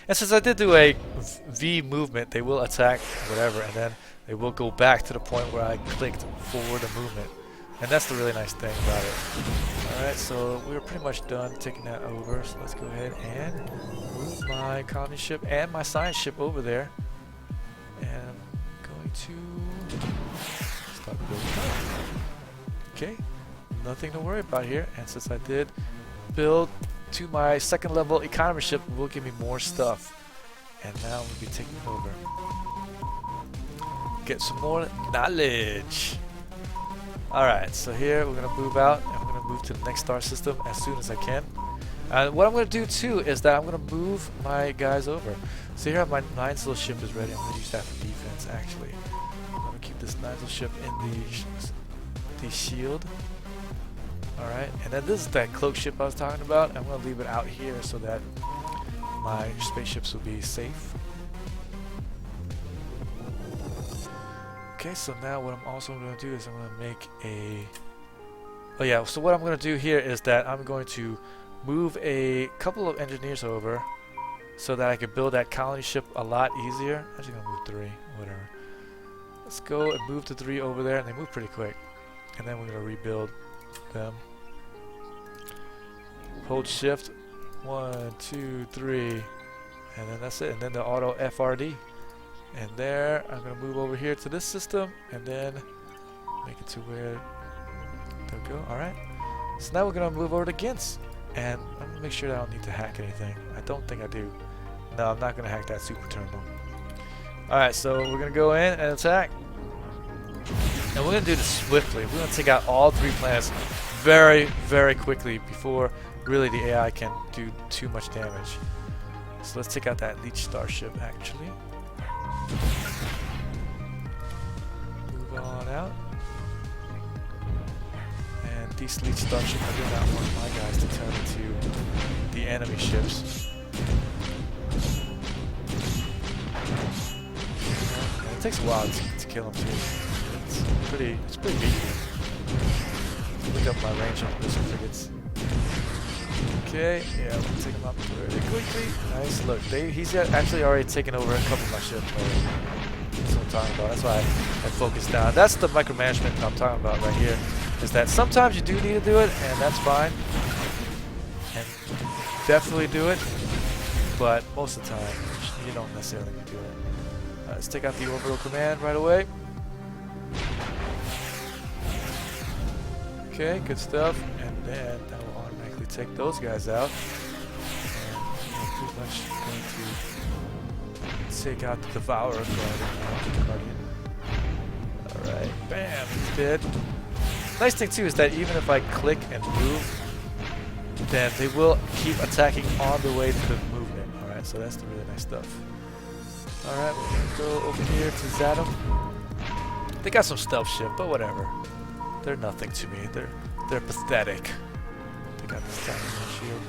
And since I did do a V movement, they will attack whatever, and then they will go back to the point where I clicked for the movement. And that's the really nice thing about it. Alright, so we're pretty much done taking that over. So let's go ahead and move my colony ship and my science ship over there. And I'm going to start building. Okay, nothing to worry about here. And since I did build to my second level economy ship, will give me more stuff. And now we'll be taking over. Get some more knowledge. Alright, so here we're going to move out and we're going to move to the next star system as soon as I can. And what I'm going to do too is that I'm going to move my guys over. So here my Ninesville ship is ready. I'm going to use that for defense actually. I'm going to keep this Ninesville ship in the shield. Alright, and then this is that cloak ship I was talking about. I'm going to leave it out here so that my spaceships will be safe. Okay, so now what I'm also going to do is I'm going to make a... Oh yeah, so what I'm going to do here is that I'm going to move a couple of engineers over so that I can build that colony ship a lot easier. I'm just going to move 3, whatever. Let's go and move the 3 over there, and they move pretty quick. And then we're going to rebuild them. Hold shift, 1, 2, 3, and then that's it. And then the auto FRD. And there, I'm going to move over here to this system and then make it to where they'll go. Alright. So now we're going to move over to Gints. And I'm going to make sure that I don't need to hack anything. I don't think I do. No, I'm not going to hack that super terminal. Alright, so we're going to go in and attack. And we're going to do this swiftly. We're going to take out all 3 planets very, very quickly before really the AI can do too much damage. So let's take out that Leech starship actually. Move on out. And these Leech starships, I do not want my guys to turn into the enemy ships. And it takes a while to kill them too. It's pretty neat. Look up my range on missile frigates. Okay, yeah, we'll take him up very quickly. Nice, look, he's actually already taken over a couple of my ships already. That's what I'm talking about. That's why I focused down. That's the micromanagement I'm talking about right here. Is that sometimes you do need to do it, and that's fine. And definitely do it. But most of the time, you don't necessarily need to do it. Let's take out the orbital command right away. Okay, good stuff. And then that will automatically take those guys out. And we're pretty much going to take out the Devourer Guardian. Alright, bam, he's dead. Nice thing too is that even if I click and move, then they will keep attacking on the way to the movement. Alright, so that's the really nice stuff. Alright, we're going to go over here to Zatum. They got some stealth ship, but whatever. They're nothing to me. They're pathetic. They got this tiny little shield.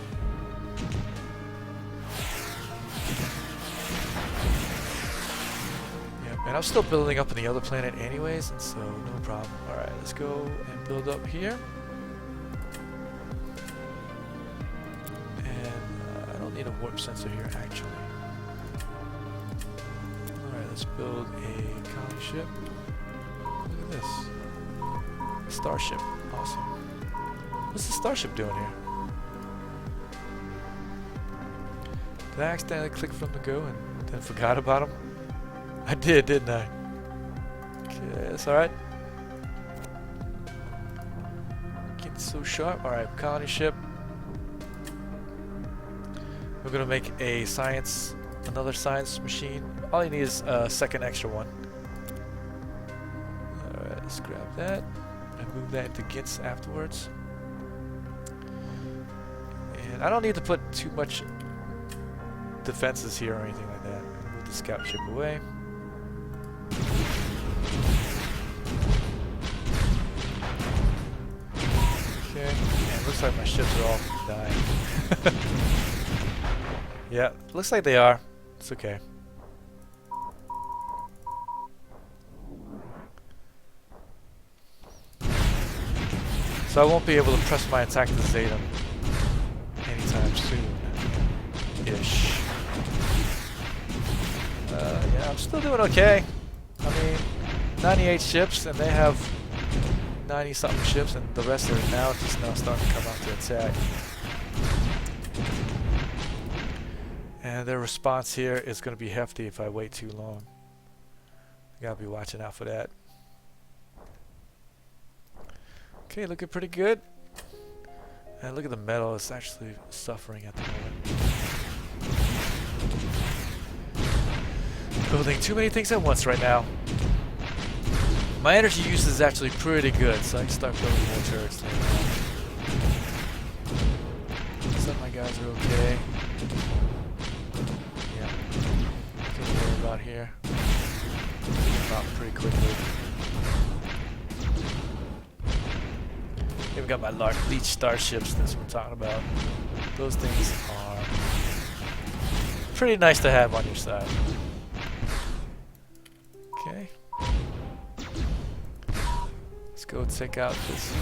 Yep, and I'm still building up on the other planet anyways, and so no problem. Alright, let's go and build up here. And I don't need a warp sensor here actually. Alright, let's build a colony ship. Look at this. Starship. Awesome. What's the starship doing here? Did I accidentally click from the go and then forgot about him? I did, didn't I? Okay, that's alright. Getting so sharp. Alright, colony ship. We're gonna make a another science machine. All you need is a second extra one. Alright, let's grab that. And move that into Gints afterwards. And I don't need to put too much defenses here or anything like that. Move the scout ship away. Okay, and looks like my ships are all dying. Yeah, looks like they are. It's okay. So I won't be able to press my attack to Zatum anytime soon-ish. Yeah, I'm still doing okay. I mean, 98 ships, and they have 90-something ships, and the rest are now starting to come out to attack. And their response here is going to be hefty if I wait too long. I gotta be watching out for that. Okay, looking pretty good. And look at the metal, it's actually suffering at the moment. Building too many things at once right now. My energy use is actually pretty good, so I can start building more turrets later on. Some of my guys are okay. Yeah, nothing to worry about here. Getting them out pretty quickly. We've got my large Leech starships, that's what I'm talking about. Those things are pretty nice to have on your side. Okay. Let's go check out this.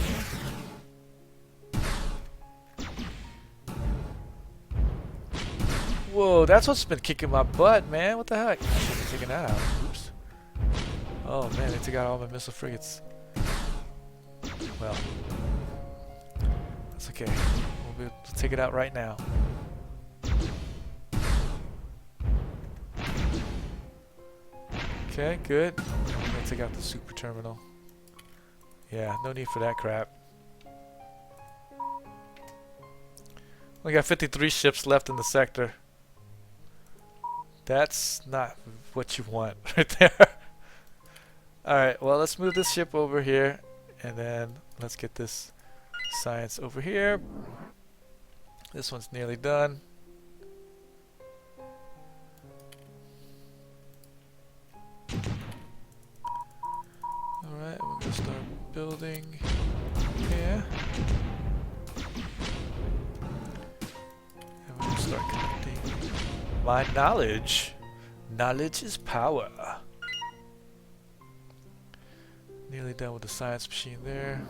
Whoa, that's what's been kicking my butt, man. What the heck? I should have taken that out. Oops. Oh man, they took out all my missile frigates. Well. It's okay. We'll take it out right now. Okay, good. I'm gonna take out the super terminal. Yeah, no need for that crap. We got 53 ships left in the sector. That's not what you want right there. Alright, well, let's move this ship over here, and then let's get this science over here. This one's nearly done. Alright, we're gonna start building here. And we're gonna start connecting my knowledge. Knowledge is power. Nearly done with the science machine there.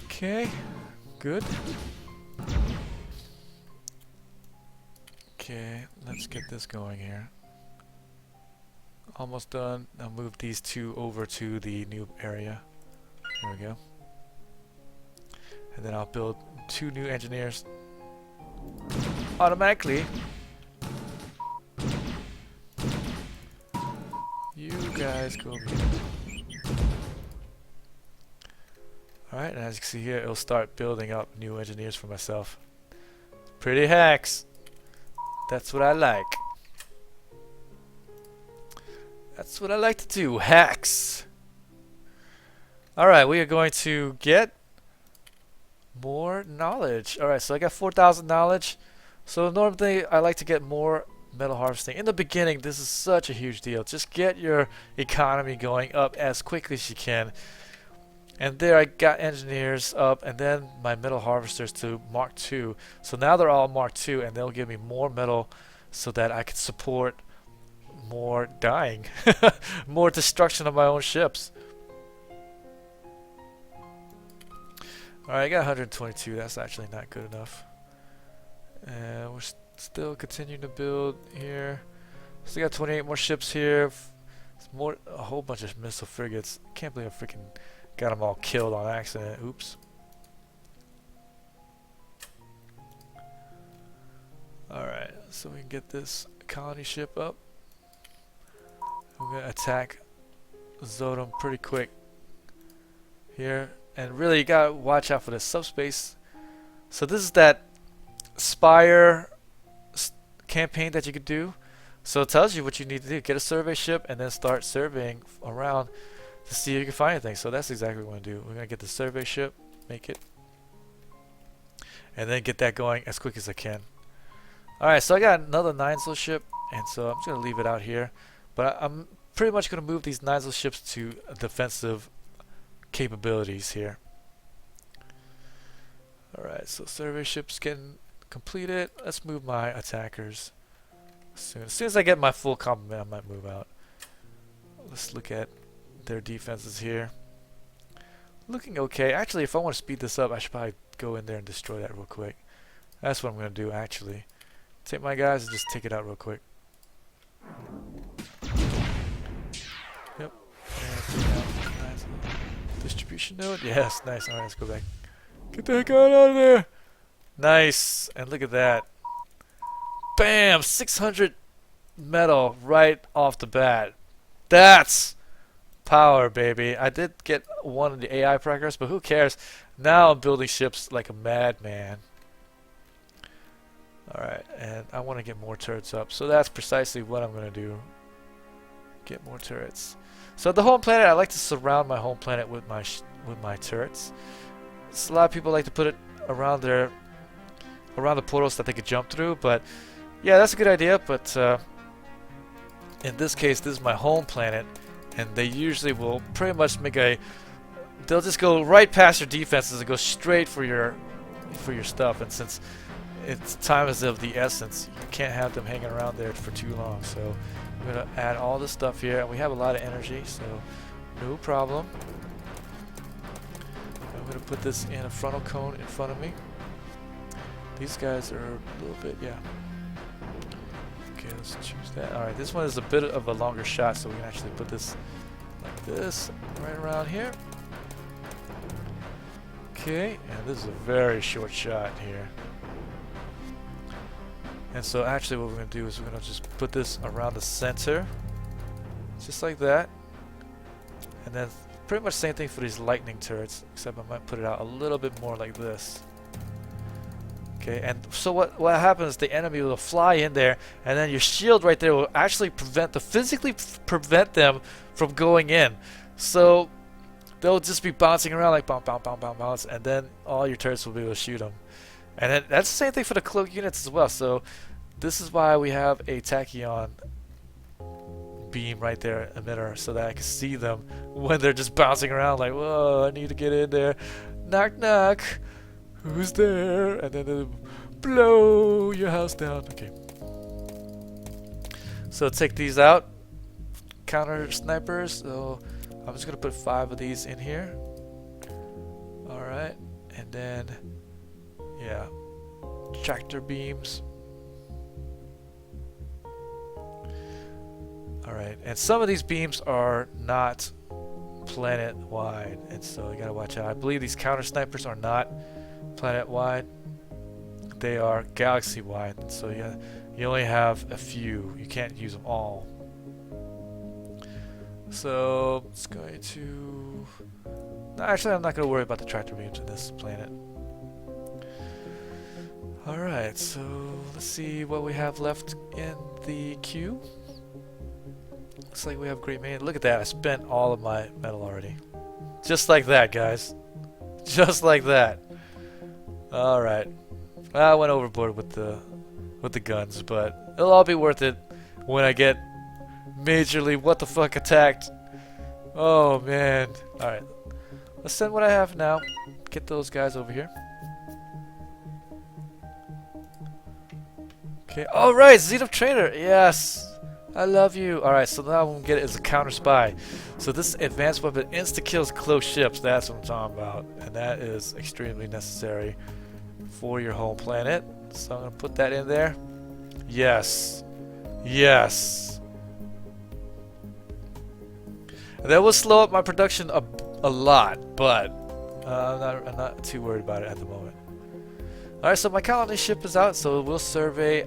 Okay, good. Okay, let's get this going here. Almost done. I'll move these two over to the new area. There we go. And then I'll build 2 new engineers automatically. You guys go over here. Alright, and as you can see here, it'll start building up new engineers for myself. Pretty hacks. That's what I like. That's what I like to do. Hacks. Alright, we are going to get more knowledge. Alright, so I got 4,000 knowledge. So normally I like to get more metal harvesting. In the beginning, this is such a huge deal. Just get your economy going up as quickly as you can. And there I got engineers up, and then my metal harvesters to Mark II. So now they're all Mark II, and they'll give me more metal so that I can support more dying. More destruction of my own ships. Alright, I got 122. That's actually not good enough. And we're still continuing to build here. Still got 28 more ships here. More, a whole bunch of missile frigates. Can't believe I freaking got them all killed on accident. Oops. Alright, so we can get this colony ship up. We're going to attack Zodom pretty quick here. And really, you got to watch out for this subspace. So this is that Spire campaign that you could do. So it tells you what you need to do. Get a survey ship and then start surveying around to see if you can find anything. So that's exactly what we're going to do. We're going to get the survey ship, make it, and then get that going as quick as I can. Alright, so I got another Ninesel ship, and so I'm just going to leave it out here. But I'm pretty much going to move these Ninesel ships to defensive capabilities here. Alright, so survey ship's getting completed. Let's move my attackers. As soon as I get my full complement, I might move out. Let's look at their defenses here. Looking okay. Actually, if I want to speed this up, I should probably go in there and destroy that real quick. That's what I'm going to do, actually. Take my guys and just take it out real quick. Yep. And distribution node. Yes, nice. Alright, let's go back. Get that guy out of there. Nice. And look at that. Bam! 600 metal right off the bat. That's power, baby. I did get one of the AI progress, but who cares? Now I'm building ships like a madman. Alright, and I want to get more turrets up. So that's precisely what I'm going to do. Get more turrets. So the home planet, I like to surround my home planet with my turrets. So a lot of people like to put it around the portals that they could jump through, but yeah, that's a good idea. But in this case, this is my home planet, and they usually will pretty much make they'll just go right past your defenses and go straight for your stuff. And since time is of the essence, you can't have them hanging around there for too long. So I'm gonna add all this stuff here, and we have a lot of energy, so no problem. I'm gonna put this in a frontal cone in front of me. These guys are a little bit, yeah. Okay, let's choose that. Alright, this one is a bit of a longer shot, so we can actually put this like this, right around here. Okay, and this is a very short shot here. And so actually what we're going to do is we're going to just put this around the center. Just like that. And then pretty much same thing for these lightning turrets, except I might put it out a little bit more like this. Okay, and so what happens, the enemy will fly in there, and then your shield right there will actually physically prevent them from going in. So they'll just be bouncing around like bounce, bounce, bounce, bounce, bounce, and then all your turrets will be able to shoot them. And then that's the same thing for the cloak units as well. So this is why we have a tachyon beam right there, emitter, so that I can see them when they're just bouncing around like, whoa, I need to get in there. Knock, knock. Who's there? And then it'll blow your house down. Okay. So take these out. Counter snipers. So I'm just gonna put 5 of these in here. Alright. And then, yeah, tractor beams. Alright, and some of these beams are not planet-wide, and so you gotta watch out. I believe these counter snipers are not planet-wide. They are galaxy-wide, so you only have a few. You can't use them all. So it's going to... No, actually, I'm not going to worry about the tractor beams in this planet. Alright, so let's see what we have left in the queue. Looks like we have great mania. Look at that, I spent all of my metal already. Just like that, guys. Just like that. Alright. I went overboard with the guns, but it'll all be worth it when I get majorly what the fuck attacked. Oh man. Alright. Let's send what I have now. Get those guys over here. Okay. Alright, Zenith Trainer. Yes. I love you. Alright, so now what we'll get is a counter spy. So this advanced weapon insta-kills close ships. That's what I'm talking about. And that is extremely necessary for your home planet. So I'm going to put that in there. Yes. Yes. And that will slow up my production a lot, but I'm not too worried about it at the moment. Alright, so my colony ship is out, so we'll survey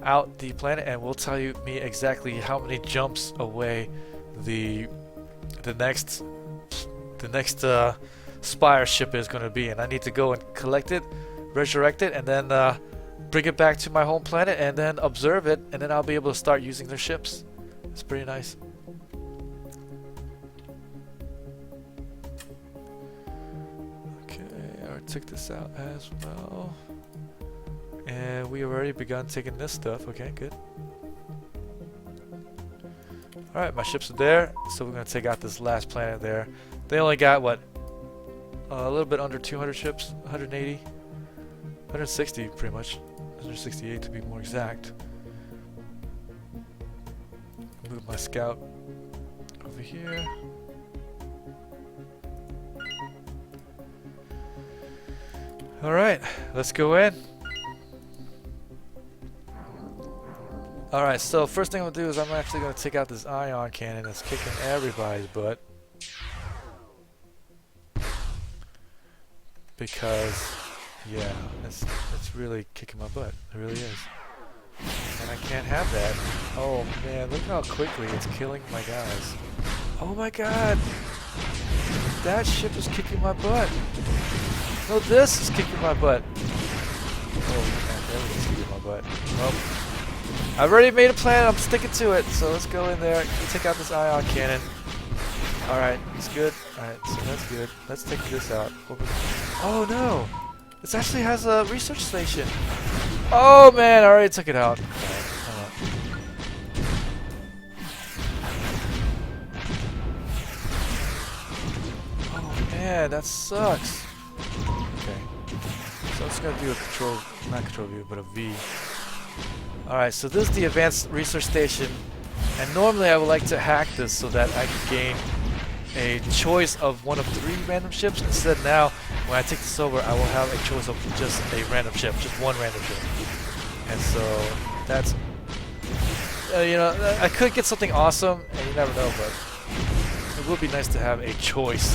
out the planet and we'll tell me exactly how many jumps away the next Spire ship is going to be, and I need to go and collect it, resurrect it, and then bring it back to my home planet and then observe it, and then I'll be able to start using their ships. It's pretty nice. Okay, I took this out as well. And we have already begun taking this stuff. Okay, good. Alright, my ships are there. So we're going to take out this last planet there. They only got, what? A little bit under 200 ships. 180. 160 pretty much. 168 to be more exact. Move my scout over here. Alright, let's go in. Alright, so first thing I'm going to do is I'm actually going to take out this ion cannon that's kicking everybody's butt. Because, yeah, it's really kicking my butt. It really is. And I can't have that. Oh man, look how quickly it's killing my guys. Oh my god! That ship is kicking my butt. No, this is kicking my butt. Oh man, everything's kicking my butt. Well, I've already made a plan, I'm sticking to it, so let's go in there, take out this ion cannon. Alright, it's good. Alright, so that's good. Let's take this out. Oh no! This actually has a research station. Oh man, I already took it out. Oh man, that sucks. Okay. So I'm just gonna do a not control view, but a V. Alright, so this is the advanced research station, and normally I would like to hack this so that I can gain a choice of one of 3 random ships. Instead now, when I take this over, I will have a choice of just a random ship, just one random ship. And so, that's, you know, I could get something awesome, and you never know, but it would be nice to have a choice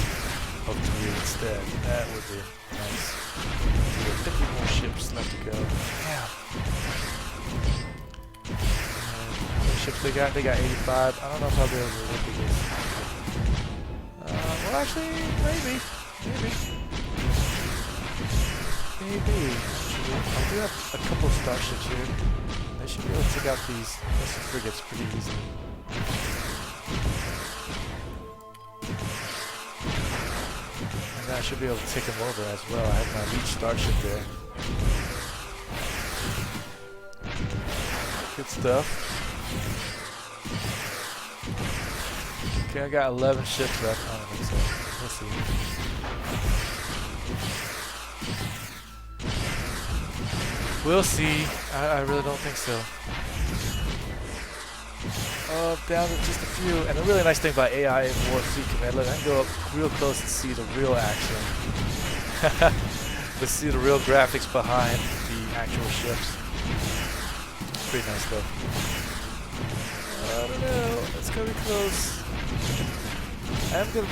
of 3 instead. That would be nice. So we have 50 more ships left to go. Yeah. ships they got. They got 85. I don't know if I'll be able to look at this. Well, actually, maybe. I do have a couple of starships here. I should be able to take out these frigates pretty easily. And I should be able to take them over as well. I have my leech starship there. Good stuff. Okay, I got 11 ships left. I don't think so. We'll see. We'll see. I really don't think so. Down to just a few. And the really nice thing about AI in War Fleet Command, look, I can go up real close and see the real action. Let's see the real graphics behind the actual ships. Pretty nice though. I don't know. It's gonna be close.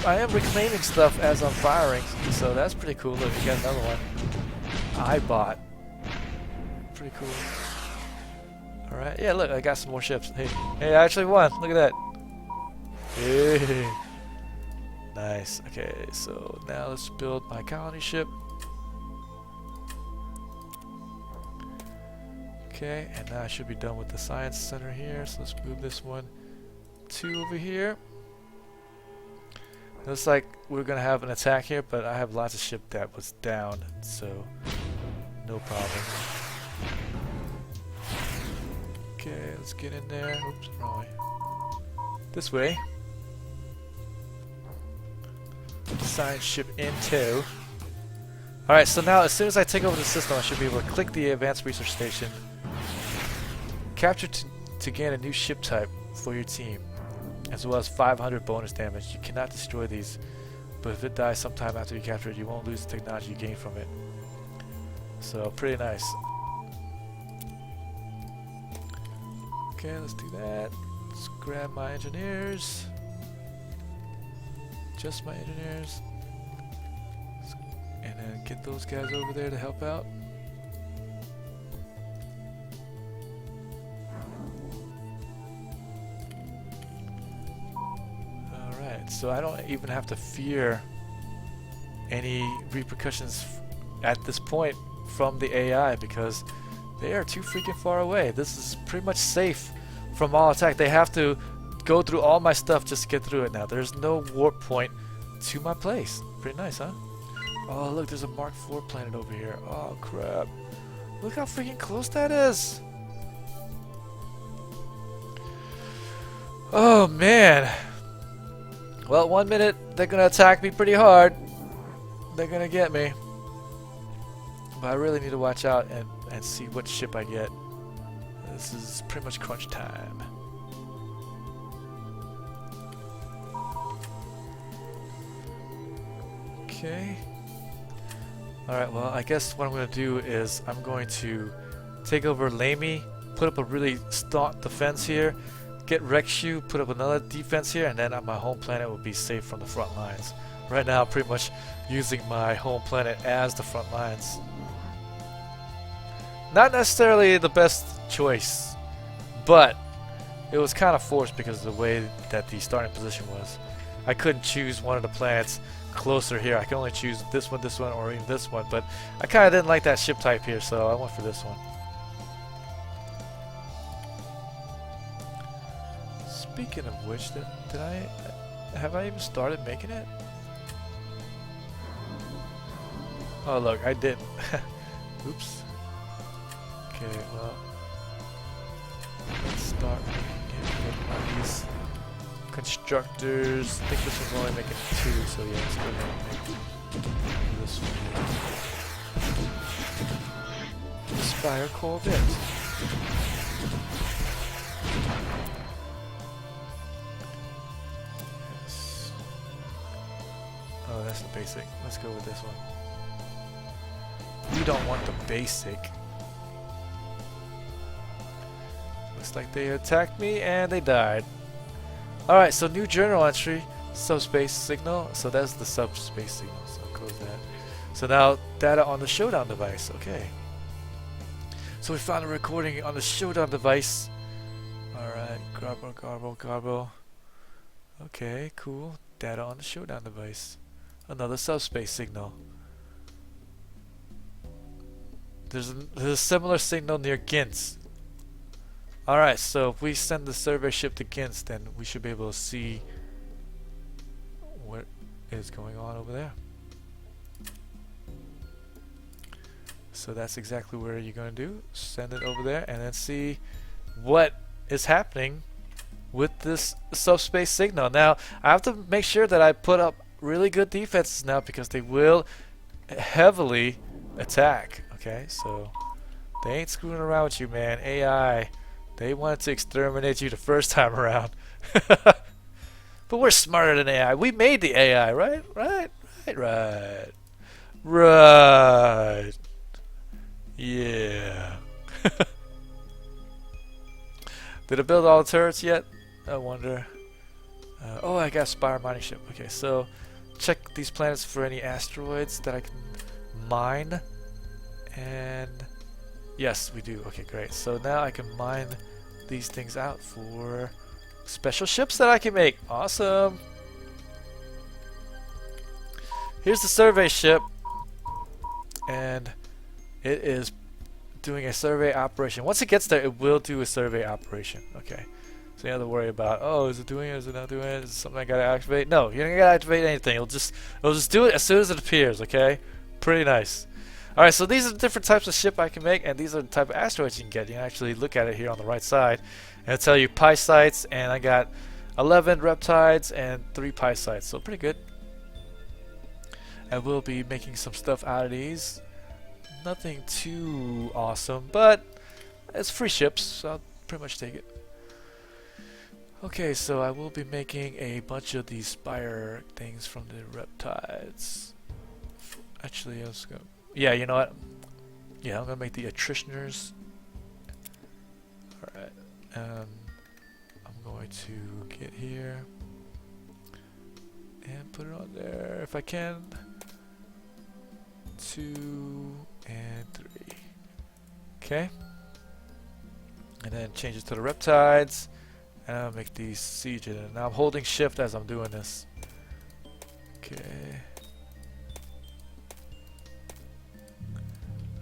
I am reclaiming stuff as I'm firing, so that's pretty cool. Look, we got another one. I bought. Pretty cool. Alright, yeah, look, I got some more ships. Hey, I actually won. Look at that. Hey. Nice. Okay, so now let's build my colony ship. Okay, and now I should be done with the science center here. So let's move this one to over here. Looks like we're gonna have an attack here, but I have lots of ship that was down, so no problem. Okay, let's get in there. Oops, wrong way. This way. Science ship in tow. Alright, so now as soon as I take over the system, I should be able to click the advanced research station. Capture to gain a new ship type for your team, as well as 500 bonus damage. You cannot destroy these, but if it dies sometime after you capture it, you won't lose the technology you gain from it. So, pretty nice. Okay, let's do that. Let's grab my engineers. Just my engineers. And then get those guys over there to help out. Alright, so I don't even have to fear any repercussions at this point from the AI because they are too freaking far away. This is pretty much safe from all attack. They have to go through all my stuff just to get through it now. There's no warp point to my place. Pretty nice, huh? Oh, look, there's a Mark IV planet over here. Oh, crap. Look how freaking close that is. Oh, man. Well, 1 minute, they're going to attack me pretty hard. They're going to get me. But I really need to watch out and see what ship I get. This is pretty much crunch time. Okay. Alright, well, I guess what I'm going to do is I'm going to take over Lamy, put up a really staunch defense here, get Rexu, put up another defense here, and then my home planet will be safe from the front lines. Right now, I'm pretty much using my home planet as the front lines. Not necessarily the best choice, but it was kind of forced because of the way that the starting position was. I couldn't choose one of the planets closer here. I could only choose this one, or even this one, but I kind of didn't like that ship type here, so I went for this one. Speaking of which, have I even started making it? Oh look, I didn't. Oops. Okay, well, let's start making these constructors. I think this one's only making 2, so yeah, let's go ahead and make this one. Inspire Corvette. Yes. Oh, that's the basic. Let's go with this one. We don't want the basic. Looks like they attacked me and they died. Alright, so new journal entry, subspace signal. So that's the subspace signal, so close that. So now data on the showdown device, okay. So we found a recording on the showdown device. Alright, garble, garble, garble. Okay, cool. Data on the showdown device. Another subspace signal. There's a similar signal near Gints. Alright, so if we send the survey ship to Gints, then we should be able to see what is going on over there. So that's exactly what you're going to do. Send it over there and then see what is happening with this subspace signal. Now, I have to make sure that I put up really good defenses now because they will heavily attack. Okay, so they ain't screwing around with you, man. AI, they wanted to exterminate you the first time around. But we're smarter than AI. We made the AI, right? Right. Yeah. Did I build all the turrets yet? I wonder. Oh, I got a Spire mining ship. Okay, so check these planets for any asteroids that I can mine. And yes, we do. Okay, great. So now I can mine these things out for special ships that I can make. Awesome. Here's the survey ship. And it is doing a survey operation. Once it gets there, it will do a survey operation. Okay. So you don't have to worry about, oh, is it doing it? Is it not doing it? Is it something I gotta activate? No, you don't gotta activate anything. It'll just do it as soon as it appears. Okay. Pretty nice. All right. So these are the different types of ship I can make, and these are the type of asteroids you can get. You can actually look at it here on the right side, and it'll tell you pi sites, and I got 11 reptides and 3 pi sites. So pretty good. And we'll be making some stuff out of these. Nothing too awesome, but it's free ships, so I'll pretty much take it. Okay, so I will be making a bunch of these spire things from the reptides. Actually, I was gonna... Yeah, you know what? Yeah, I'm gonna make the attritioners. Alright, I'm going to get here and put it on there if I can. 2 and 3. Okay. And then change it to the reptides. And I'll make these siege it. And now I'm holding shift as I'm doing this. Okay.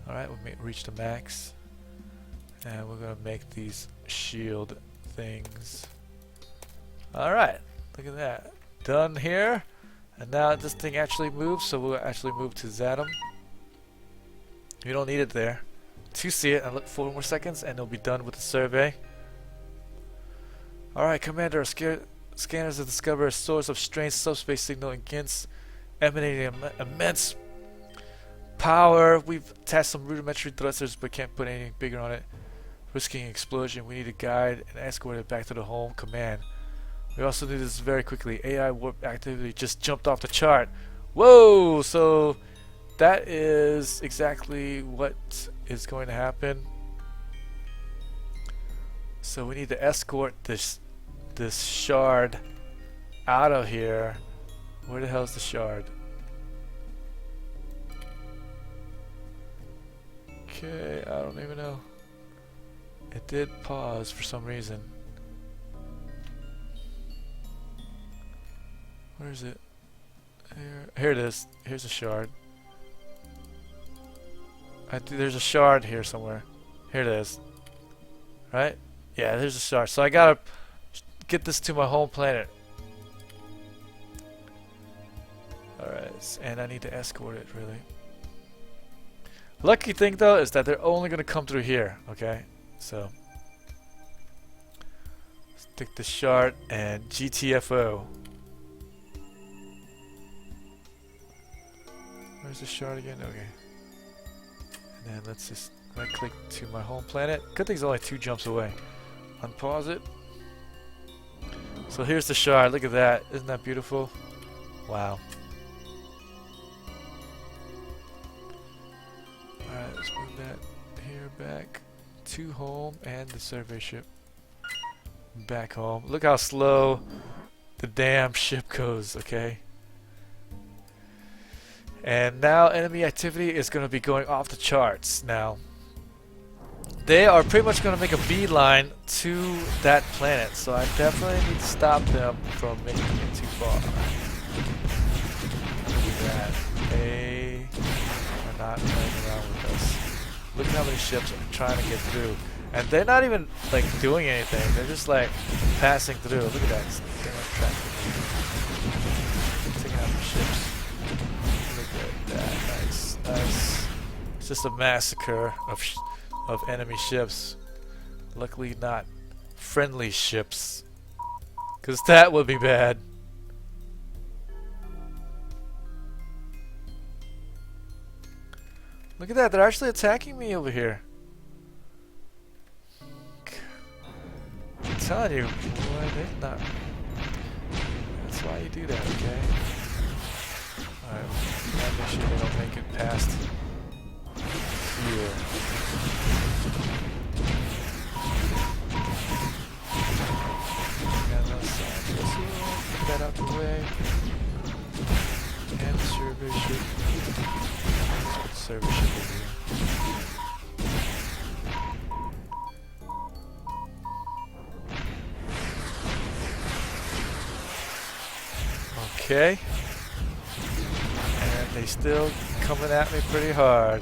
Alright, we'll reach the max. And we're gonna make these shield things. Alright, look at that. Done here. And now this thing actually moves, so we'll actually move to Zatum. You don't need it there. To see it, and look 4 more seconds, and it'll be done with the survey. Alright, Commander, scanners have discovered a source of strange subspace signal in Gints, emanating immense power. We've attached some rudimentary thrusters, but can't put anything bigger on it. Risking an explosion, we need a guide and escort it back to the home command. We also do this very quickly. AI warp activity just jumped off the chart. Whoa! So that is exactly what is going to happen. So we need to escort this shard out of here. Where the hell is the shard? Okay, I don't even know. It did pause for some reason. Where is it? Here it is. Here's a shard. There's a shard here somewhere. Here it is. Right? Yeah, there's a shard. So I gotta get this to my home planet. Alright, and I need to escort it, really. Lucky thing, though, is that they're only gonna come through here, okay? So, stick the shard and GTFO. Where's the shard again? Okay. And then let's just right click to my home planet. Good thing it's only 2 jumps away. Unpause it. So here's the shard. Look at that. Isn't that beautiful? Wow. Alright, let's move that here back to home and the survey ship back home. Look how slow the damn ship goes, okay? And now enemy activity is going to be going off the charts. Now, they are pretty much going to make a beeline to that planet, so I definitely need to stop them from making it too far. Look at that. They are not playing around with us. Look at how many ships are trying to get through. And they're not even like doing anything. They're just like passing through. Look at that. They're on track. Taking out the ships. Look at that. Nice. Nice. It's just a massacre of enemy ships. Luckily not friendly ships. Because that would be bad. Look at that. They're actually attacking me over here. I'm telling you, boy, they're not. That's why you do that, okay? Alright, make sure they don't make it past here. Got another side just here. Get that out the way. And the survey ship. Let's put the survey ship over here. Okay. And they still coming at me pretty hard.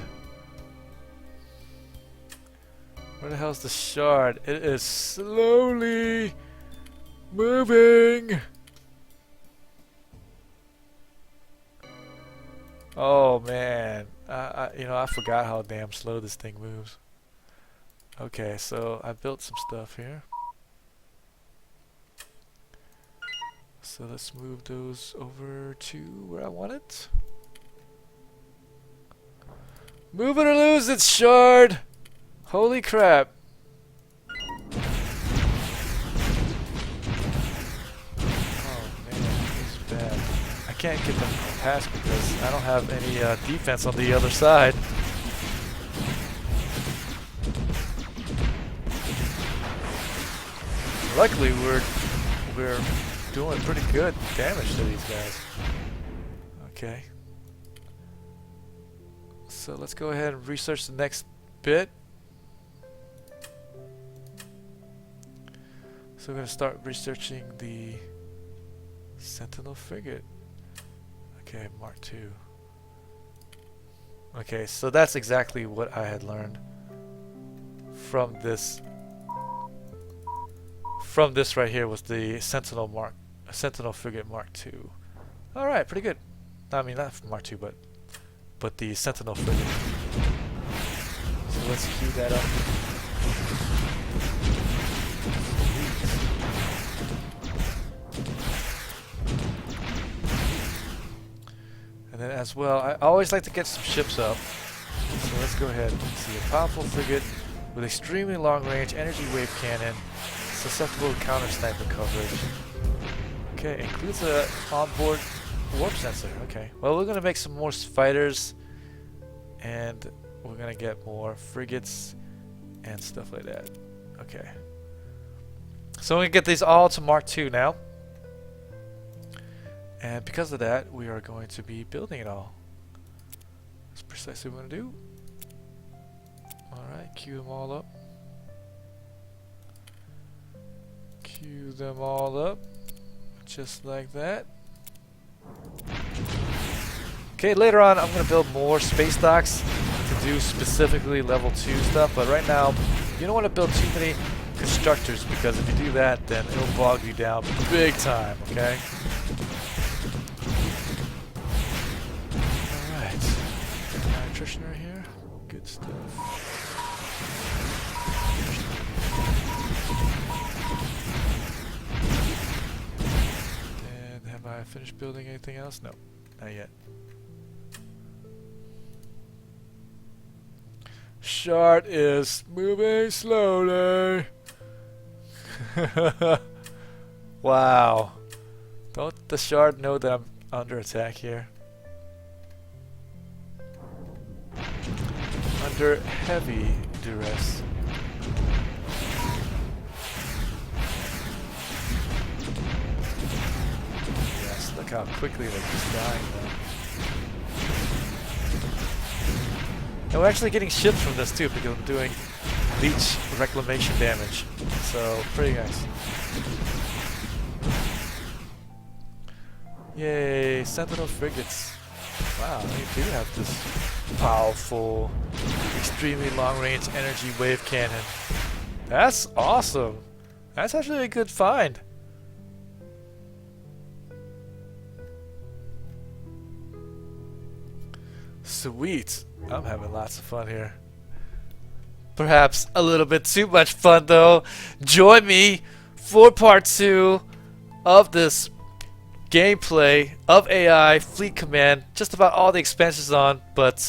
Where the hell's the shard? It is slowly moving. Oh man, you know, I forgot how damn slow this thing moves. Okay, so I built some stuff here. So let's move those over to where I want it. Move it or lose it, shard! Holy crap. Oh man, this is bad. I can't get them past because I don't have any defense on the other side. Luckily we're doing pretty good damage to these guys. Okay. So let's go ahead and research the next bit. So we're going to start researching the Sentinel frigate. Okay, Mark II. Okay, so that's exactly what I had learned from this. From this right here was the Sentinel frigate Mark II. All right, pretty good. I mean, not Mark II, but the Sentinel frigate. So let's queue that up. And then as well, I always like to get some ships up. So let's go ahead and see a powerful frigate with extremely long range energy wave cannon, susceptible to counter sniper coverage. Okay, includes a onboard warp sensor. Okay, well we're gonna make some more fighters, and we're gonna get more frigates and stuff like that. Okay, so we can get these all to Mark II now. And because of that, we are going to be building it all. That's precisely what we're going to do. Alright, queue them all up. Queue them all up. Just like that. Okay, later on I'm going to build more space docks to do specifically level 2 stuff. But right now, you don't want to build too many constructors, because if you do that, then it'll bog you down big time, okay? Nutrition right here. Good stuff. And have I finished building anything else? No, not yet. Shard is moving slowly. Wow. Don't the shard know that I'm under attack here? Under heavy duress. Yes, look how quickly they're just dying though. And we're actually getting ships from this too, because I'm doing leech reclamation damage. So pretty nice. Yay, Sentinel frigates. Wow, they do have this powerful, extremely long-range energy wave cannon. That's awesome. That's actually a good find. Sweet. I'm having lots of fun here. Perhaps a little bit too much fun though. Join me for part 2 of this gameplay of AI Fleet Command. Just about all the expansions on, but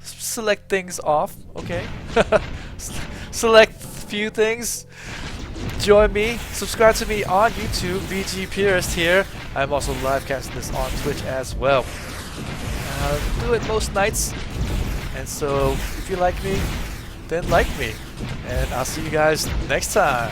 select things off, okay? Select few things. Join me, subscribe to me on YouTube, VG Purist here. I'm also live casting this on Twitch as well. Do it most nights, and so if you like me, then like me, and I'll see you guys next time.